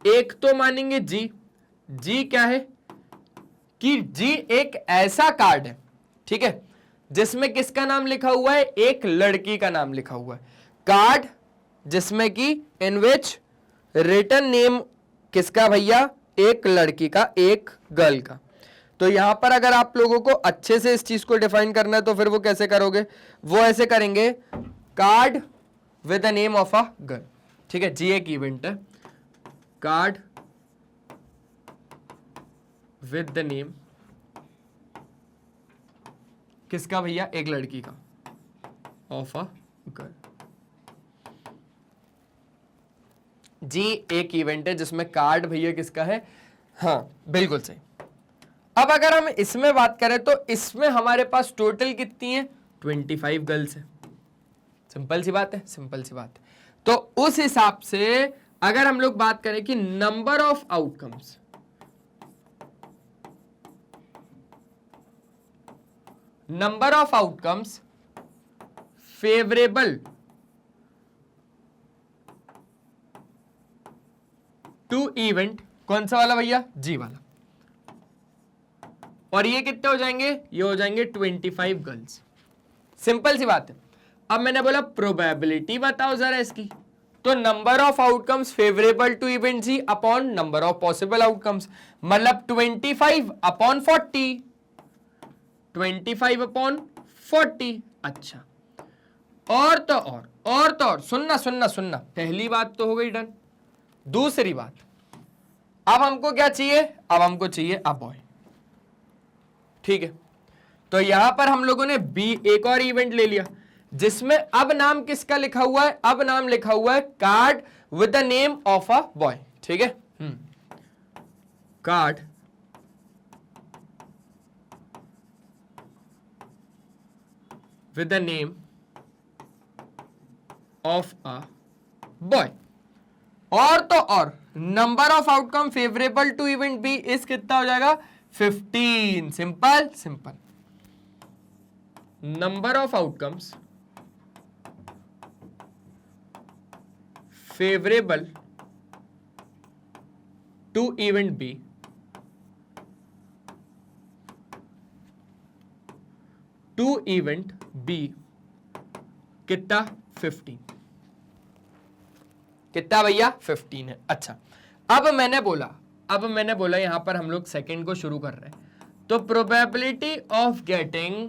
एक तो मानेंगे जी, जी क्या है कि जी एक ऐसा कार्ड है, ठीक है, जिसमें किसका नाम लिखा हुआ है, एक लड़की का नाम लिखा हुआ है, कार्ड जिसमें कि इन विच रिटन नेम किसका भैया, एक लड़की का, एक गर्ल का। तो यहां पर अगर आप लोगों को अच्छे से इस चीज को डिफाइन करना है तो फिर वो कैसे करोगे, वो ऐसे करेंगे, card with the name of a girl, ठीक है, जी एक इवेंट है, कार्ड विद द नेम किसका भैया, एक लड़की का, ऑफ अ गर्ल। जी एक इवेंट है जिसमें कार्ड भैया किसका है, हाँ बिल्कुल सही। अब अगर हम इसमें बात करें तो इसमें हमारे पास टोटल कितनी है, 25 गर्ल्स है, सिंपल सी बात है, सिंपल सी बात है। तो उस हिसाब से अगर हम लोग बात करें कि number of outcomes, number of outcomes favorable event, कौन सा वाला भैया, जी वाला, और ये कितने हो जाएंगे, ये हो जाएंगे 25 गर्ल्स। सिंपल सी बात है। अब मैंने बोला प्रोबेबिलिटी बताओ जरा इसकी, तो number of outcomes favourable to event G upon number of possible outcomes, मतलब 25 अपॉन 40, 25 अपॉन 40। अच्छा, और तो और सुनना, पहली बात तो हो गई डन। दूसरी बात, अब हमको क्या चाहिए, अब हमको चाहिए अ बॉय, ठीक है। तो यहां पर हम लोगों ने बी एक और इवेंट ले लिया जिसमें अब नाम किसका लिखा हुआ है, अब नाम लिखा हुआ है card with the name of a boy, ठीक है। Card with the name of a boy, और तो और number of outcome favourable to event B is कितना हो जाएगा 15। Simple number of outcomes favourable to event B कितना 15, कितना भैया 15 है। अच्छा, अब मैंने बोला यहां पर हम लोग सेकंड को शुरू कर रहे हैं, तो probability of getting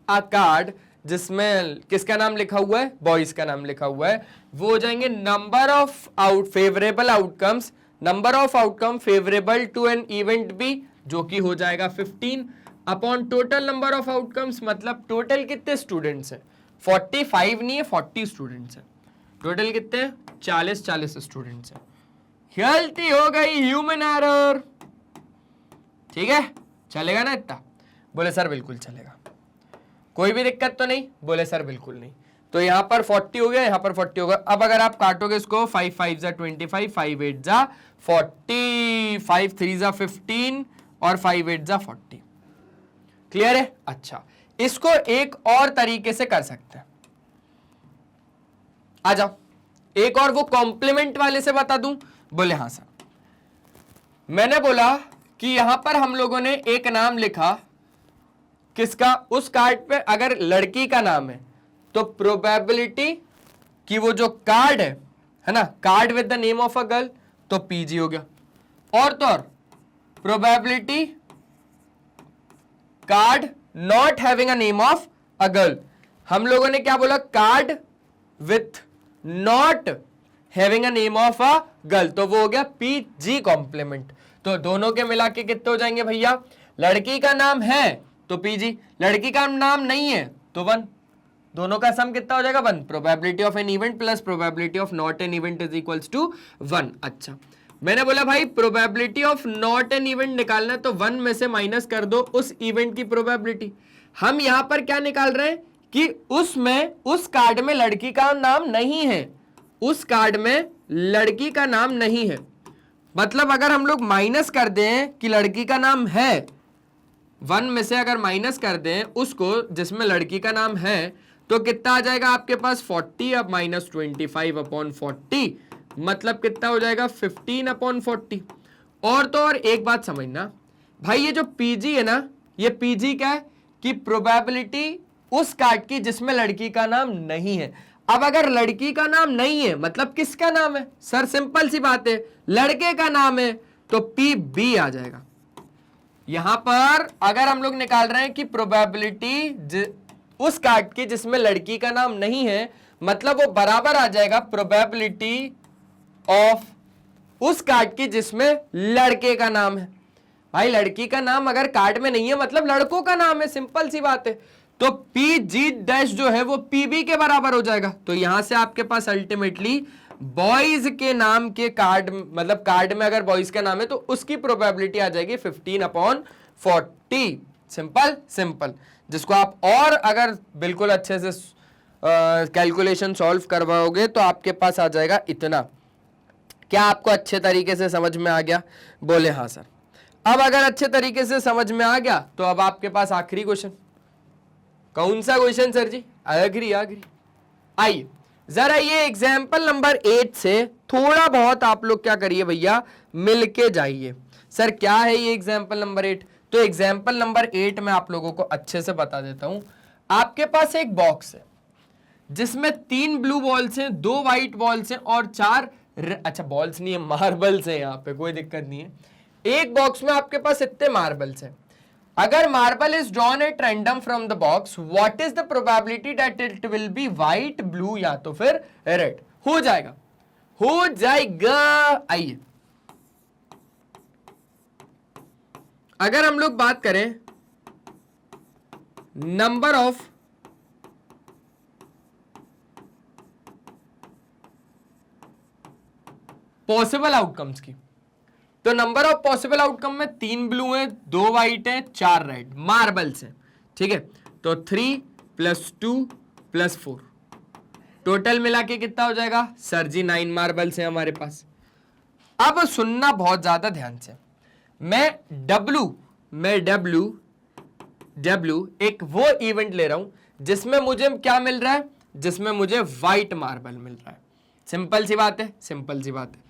a card जिसमें किसका नाम लिखा हुआ है, बॉयज का नाम लिखा हुआ है, वो हो जाएंगे number of favourable outcomes, number of outcome favourable to an event B, जो कि हो जाएगा 15 upon total number of outcomes, मतलब टोटल कितने स्टूडेंट्स हैं, 45 नहीं है 40 स्टूडेंट्स हैं, टोटल कितने 40 स्टूडेंट्स हैं। गलती हो गई, ह्यूमन एरर, ठीक है, चलेगा ना इतना, बोले सर बिल्कुल चलेगा, कोई भी दिक्कत तो नहीं, बोले सर बिल्कुल नहीं। तो यहां पर 40 हो गया, यहां पर 40 होगा। अब अगर आप काटोगे इसको 5 5 जा 25, 5 8 जा 40, 5 3 जा 15 और 5 8 जा 40। क्लियर है। अच्छा, इसको एक और तरीके से कर सकते हैं, आ जाओ, एक और वो कॉम्प्लीमेंट वाले से बता दूं, बोले हाँ सर। मैंने बोला कि यहां पर हम लोगों ने एक नाम लिखा किसका, उस कार्ड पे अगर लड़की का नाम है तो प्रोबेबिलिटी कि वो जो कार्ड है ना, card with the name of a girl, तो पीजी हो गया, और तो और probability card not having a name of a girl, हम लोगों ने क्या बोला, card with not having a name of a girl, तो वो हो गया पीजी कॉम्प्लीमेंट। तो दोनों के मिला के कितने हो जाएंगे भैया, लड़की का नाम है तो पीजी, लड़की का नाम नहीं है तो 1, दोनों का सम कितना हो जाएगा 1, probability of an event plus probability of not an event is equals to 1। अच्छा, मैंने बोला भाई probability of not an event निकालना है तो 1 में से माइनस कर दो उस इवेंट की प्रोबेबिलिटी। हम यहां पर क्या निकाल रहे हैं कि उसमें उस कार्ड में लड़की का नाम नहीं है, उस कार्ड में लड़की का नाम नहीं है, मतलब अगर हम लोग माइनस कर दें कि लड़की का नाम है, 1 में से अगर माइनस कर दें उसको जिसमें लड़की का नाम है, तो कितना आ जाएगा आपके पास 40, अब माइनस 25 अपॉन 40, मतलब कितना हो जाएगा 15 अपॉन 40। और तो और एक बात समझना भाई, ये जो पीजी है ना, ये पीजी क्या है कि प्रोबेबिलिटी उस कार्ड की जिसमें लड़की का नाम नहीं है। अब अगर लड़की का नाम नहीं है मतलब किसका नाम है, सर सिंपल सी बात है, लड़के का नाम है, तो पी बी आ जाएगा। यहां पर अगर हम लोग निकाल रहे हैं कि प्रोबेबिलिटी उस कार्ड की जिसमें लड़की का नाम नहीं है, मतलब वो बराबर आ जाएगा प्रोबेबिलिटी ऑफ उस कार्ड की जिसमें लड़के का नाम है। भाई लड़की का नाम अगर कार्ड में नहीं है मतलब लड़कों का नाम है, सिंपल सी बात है, तो पी जी डैश जो है वो पीबी के बराबर हो जाएगा। तो यहां से आपके पास अल्टीमेटली बॉयज के नाम के कार्ड, मतलब कार्ड में अगर बॉयज का नाम है तो उसकी प्रोबेबिलिटी आ जाएगी 15 अपॉन 40। सिंपल, जिसको आप और अगर बिल्कुल अच्छे से कैलकुलेशन सॉल्व करवाओगे तो आपके पास आ जाएगा इतना। क्या आपको अच्छे तरीके से समझ में आ गया, बोले हाँ सर। अब अगर अच्छे तरीके से समझ में आ गया तो अब आपके पास आखिरी क्वेश्चन, कौन सा क्वेश्चन सर जी, आखिरी। आइए जरा ये एग्जाम्पल नंबर 8 से थोड़ा बहुत आप लोग क्या करिए भैया, मिलके जाइए। सर क्या है ये एग्जाम्पल नंबर 8? तो एग्जाम्पल नंबर 8 में आप लोगों को अच्छे से बता देता हूं। आपके पास एक बॉक्स है जिसमें 3 ब्लू बॉल्स हैं, 2 व्हाइट बॉल्स हैं और 4 अच्छा बॉल्स नहीं है, मार्बल्स हैं। यहां पे कोई दिक्कत नहीं है। एक बॉक्स में आपके पास इतने मार्बल्स हैं। अगर marble is drawn at random from the box, what is the probability that it will be white, blue या तो फिर रेड? हो जाएगा, हो जाएगा। आइए, अगर हम लोग बात करें नंबर ऑफ पॉसिबल आउटकम्स की, तो नंबर ऑफ पॉसिबल आउटकम में 3 ब्लू हैं, 2 व्हाइट हैं, 4 रेड मार्बल्स हैं। ठीक है, तो 3 + 2 + 4 टोटल मिला के कितना हो जाएगा? सर जी 9 मार्बल्स हैं हमारे पास। अब सुनना बहुत ज्यादा ध्यान से, मैं W एक वो इवेंट ले रहा हूं जिसमें मुझे क्या मिल रहा है? जिसमें मुझे व्हाइट मार्बल मिल रहा है। सिंपल सी बात है, सिंपल सी बात है।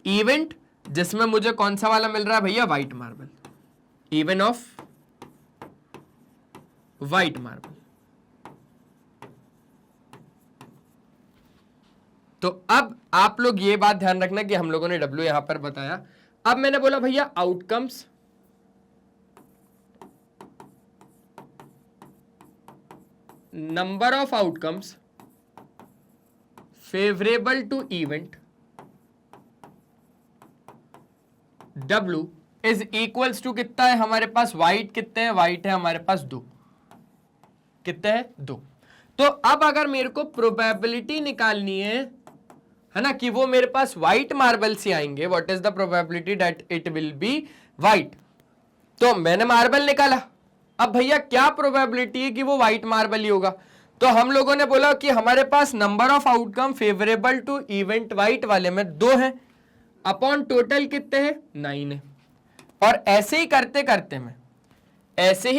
इवेंट जिसमें मुझे कौन सा वाला मिल रहा है भैया? White marble. Event of white marble. तो अब आप लोग ये बात ध्यान रखना कि हम लोगों ने W यहां पर बताया। अब मैंने बोला भैया outcomes, number of outcomes favourable to event W is equals to कितना है हमारे पास? व्हाइट कितने हैं? व्हाइट है हमारे पास 2। कितने हैं? 2। तो अब अगर मेरे को प्रोबेबिलिटी निकालनी है ना, कि वो मेरे पास व्हाइट मार्बल से आएंगे, what is the probability that it will be white? तो मैंने मार्बल निकाला। अब भैया क्या प्रोबेबिलिटी है कि वो व्हाइट मार्बल ही होगा? तो हम लोगों ने बोला कि हमारे पास number of outcome favourable to event white वाले में 2 है, अपॉन टोटल कितने हैं? 9 है। और ऐसे ही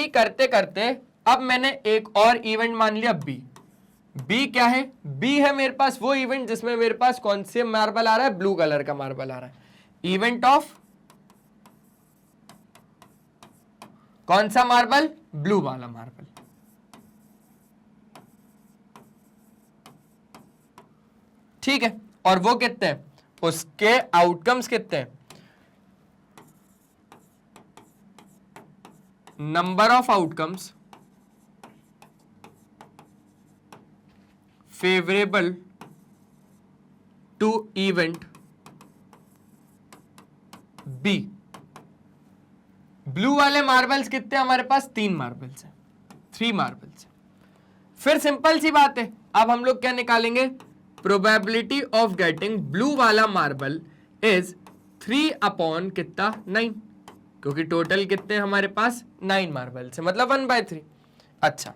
करते करते अब मैंने एक और इवेंट मान लिया बी क्या है? बी है मेरे पास वो इवेंट जिसमें मेरे पास कौन से मार्बल आ रहा है? ब्लू कलर का मार्बल आ रहा है। इवेंट ऑफ कौन सा मार्बल? ब्लू वाला मार्बल। ठीक है, और वो कितने हैं? उसके आउटकम्स कितने हैं? Number of outcomes favourable to event B. Blue वाले मार्बल्स कितने हमारे पास? 3 मार्बल्स हैं, 3 मार्बल्स हैं। फिर सिंपल सी बात है, अब हम लोग क्या निकालेंगे? प्रोबेबिलिटी ऑफ गेटिंग ब्लू वाला मार्बल इज 3 अपॉन कितना? 9, क्योंकि टोटल कितने हमारे पास? 9 मार्बल्स है, मतलब 1/3। अच्छा,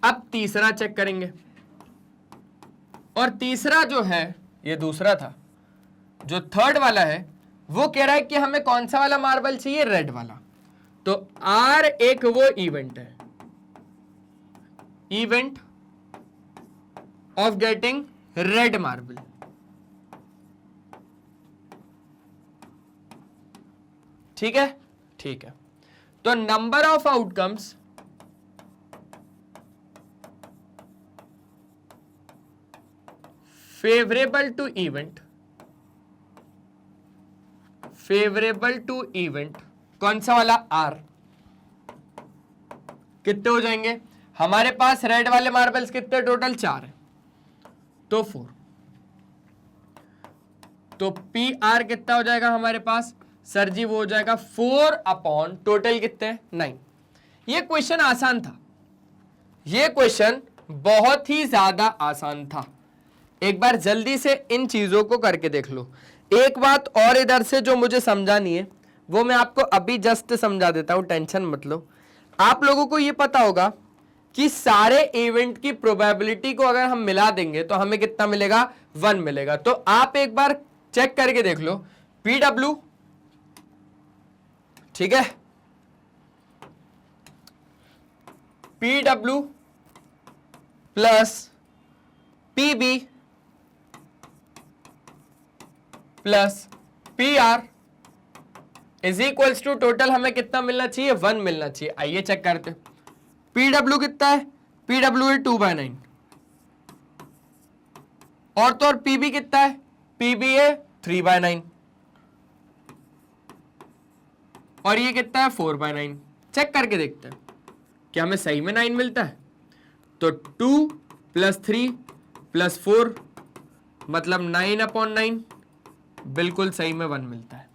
अब तीसरा चेक करेंगे, और तीसरा जो है, ये दूसरा था, जो थर्ड वाला है वो कह रहा है कि हमें कौन सा वाला मार्बल चाहिए? रेड वाला। तो R एक वो इवेंट है, event of getting red marble. ठीक है, ठीक है। तो number of outcomes favourable to event कौन सा वाला? R। कितने हो जाएंगे हमारे पास? रेड वाले मार्बल्स कितने? टोटल 4 है, तो 4। तो PR कितना हो जाएगा हमारे पास? सर जी वो हो जाएगा 4 अपॉन टोटल कितने? 9। ये क्वेश्चन आसान था, ये क्वेश्चन बहुत ही ज्यादा आसान था। एक बार जल्दी से इन चीजों को करके देख लो। एक बात और इधर से जो मुझे समझानी है वो मैं आपको अभी जस्ट समझा देता हूं, टेंशन मत लो। आप लोगों को ये पता होगा कि सारे इवेंट की प्रोबेबिलिटी को अगर हम मिला देंगे तो हमें कितना मिलेगा? 1 मिलेगा। तो आप एक बार चेक करके देख लो, PW, ठीक है, PW plus PB plus PR is equals to total हमें कितना मिलना चाहिए, 1 मिलना चाहिए। आइए चेक करते हैं। PW कितना है, PW है 2/9 और तो और PB कितना है, PB है 3/9 और ये कितना है 4/9। चेक करके देखते हैं क्या हमें सही में 9 मिलता है। तो 2 + 3 + 4 मतलब 9/9 बिल्कुल सही में 1 मिलता है।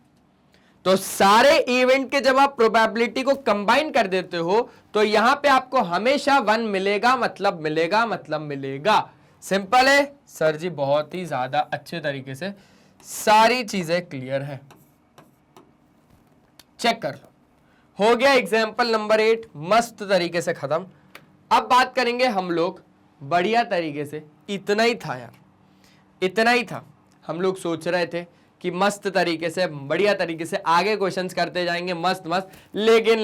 तो सारे इवेंट के जब आप प्रोबेबिलिटी को कंबाइन कर देते हो तो यहां पे आपको हमेशा 1 मिलेगा, मतलब मिलेगा। सिंपल है सर जी, बहुत ही ज्यादा अच्छे तरीके से सारी चीजें क्लियर है। चेक कर लो, हो गया एग्जाम्पल नंबर 8 मस्त तरीके से खत्म। अब बात करेंगे हम लोग बढ़िया तरीके से। इतना ही था यार, इतना ही था। हम लोग सोच रहे थे कि मस्त तरीके से बढ़िया तरीके से आगे क्वेश्चंस करते जाएंगे मस्त, लेकिन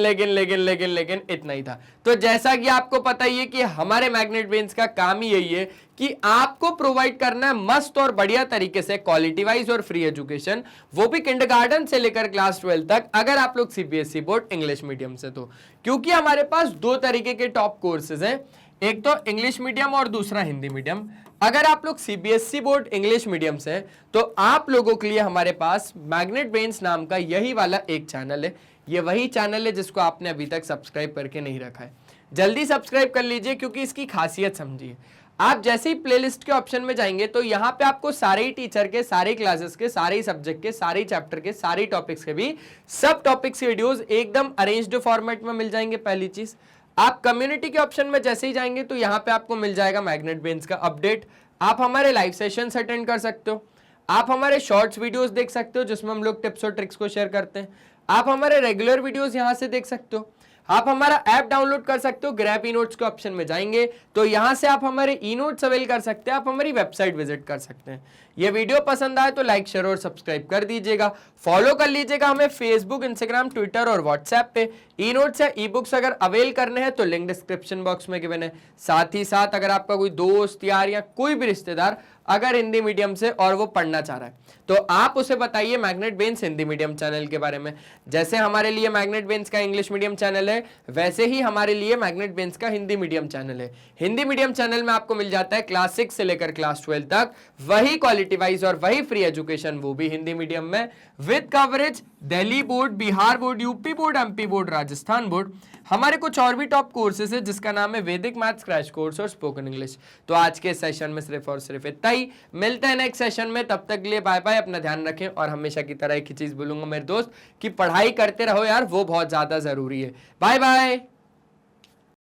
इतना ही था। तो जैसा कि आपको पता ही है कि हमारे मैग्नेट ब्रेन्स का काम ही यही है कि आपको प्रोवाइड करना है मस्त और बढ़िया तरीके से क्वालिटी वाइज और फ्री एजुकेशन, वो भी किंडरगार्टन से लेकर क्लास 12 तक, अगर आप लोग सीबीएसई बोर्ड इंग्लिश मीडियम से। तो क्योंकि हमारे पास 2 तरीके के टॉप कोर्सेज हैं, एक तो इंग्लिश मीडियम और दूसरा हिंदी मीडियम। अगर आप लोग सीबीएसई बोर्ड इंग्लिश मीडियम से तो आप लोगों के लिए हमारे पास मैग्नेट ब्रेन्स नाम का यही वाला एक चैनल है। ये वही चैनल है जिसको आपने अभी तक सब्सक्राइब करके नहीं रखा है, जल्दी सब्सक्राइब कर लीजिए क्योंकि इसकी खासियत समझिए। आप जैसे ही प्लेलिस्ट के ऑप्शन में जाएंगे तो यहाँ पे आपको सारे ही टीचर के, सारे क्लासेस के, सारे ही सब्जेक्ट के, सारे चैप्टर के, सारे टॉपिक्स के भी सब टॉपिक्स के वीडियोस एकदम अरेंज्ड फॉर्मेट में मिल जाएंगे। पहली चीज, आप कम्युनिटी के ऑप्शन में जैसे ही जाएंगे तो यहाँ पे आपको मिल जाएगा मैग्नेट ब्रेन्स का अपडेट। आप हमारे लाइव सेशंस अटेंड कर सकते हो, आप हमारे शॉर्ट्स वीडियोस देख सकते हो जिसमें हम लोग टिप्स और ट्रिक्स को शेयर करते हैं, आप हमारे रेगुलर वीडियोस यहां से देख सकते हो, आप हमारा ऐप डाउनलोड कर सकते हो। ग्रैब ई नोट्स के ऑप्शन में जाएंगे तो यहां से आप हमारे ई नोट्स अवेल कर सकते हैं, आप हमारी वेबसाइट विजिट कर सकते हैं। ये वीडियो पसंद आए तो लाइक शेयर और सब्सक्राइब कर दीजिएगा। फॉलो कर लीजिएगा हमें फेसबुक, इंस्टाग्राम, ट्विटर और व्हाट्सएप पे। ई नोट्स या ई बुक्स अगर अवेल करने हैं तो लिंक डिस्क्रिप्शन बॉक्स में गिवन है। साथ ही साथ अगर आपका कोई दोस्त यार या कोई भी रिश्तेदार अगर हिंदी मीडियम से और वो पढ़ना चाह रहा है तो आप उसे बताइए magnet brains Hindi medium channel के बारे में। जैसे हमारे लिए मैग्नेट ब्रेन्स का इंग्लिश मीडियम चैनल है वैसे ही हमारे लिए मैग्नेट ब्रेन्स का हिंदी मीडियम चैनल है। हिंदी मीडियम चैनल में आपको मिल जाता है क्लास 6 से लेकर क्लास 12 तक वही क्वालिटी वाइज और वही फ्री एजुकेशन, वो भी हिंदी मीडियम में with coverage Delhi board, Bihar board, UP board, MP board, Rajasthan board. हमारे कुछ और भी टॉप कोर्सेज है जिसका नाम है वैदिक मैथ्स क्रैश कोर्स और स्पोकन इंग्लिश। तो आज के सेशन में सिर्फ और सिर्फ इतना ही। मिलते हैं नेक्स्ट सेशन में, तब तक के लिए बाय बाय। अपना ध्यान रखें और हमेशा की तरह एक ही चीज बोलूंगा मेरे दोस्त कि पढ़ाई करते रहो यार, वो बहुत ज्यादा जरूरी है। Bye bye.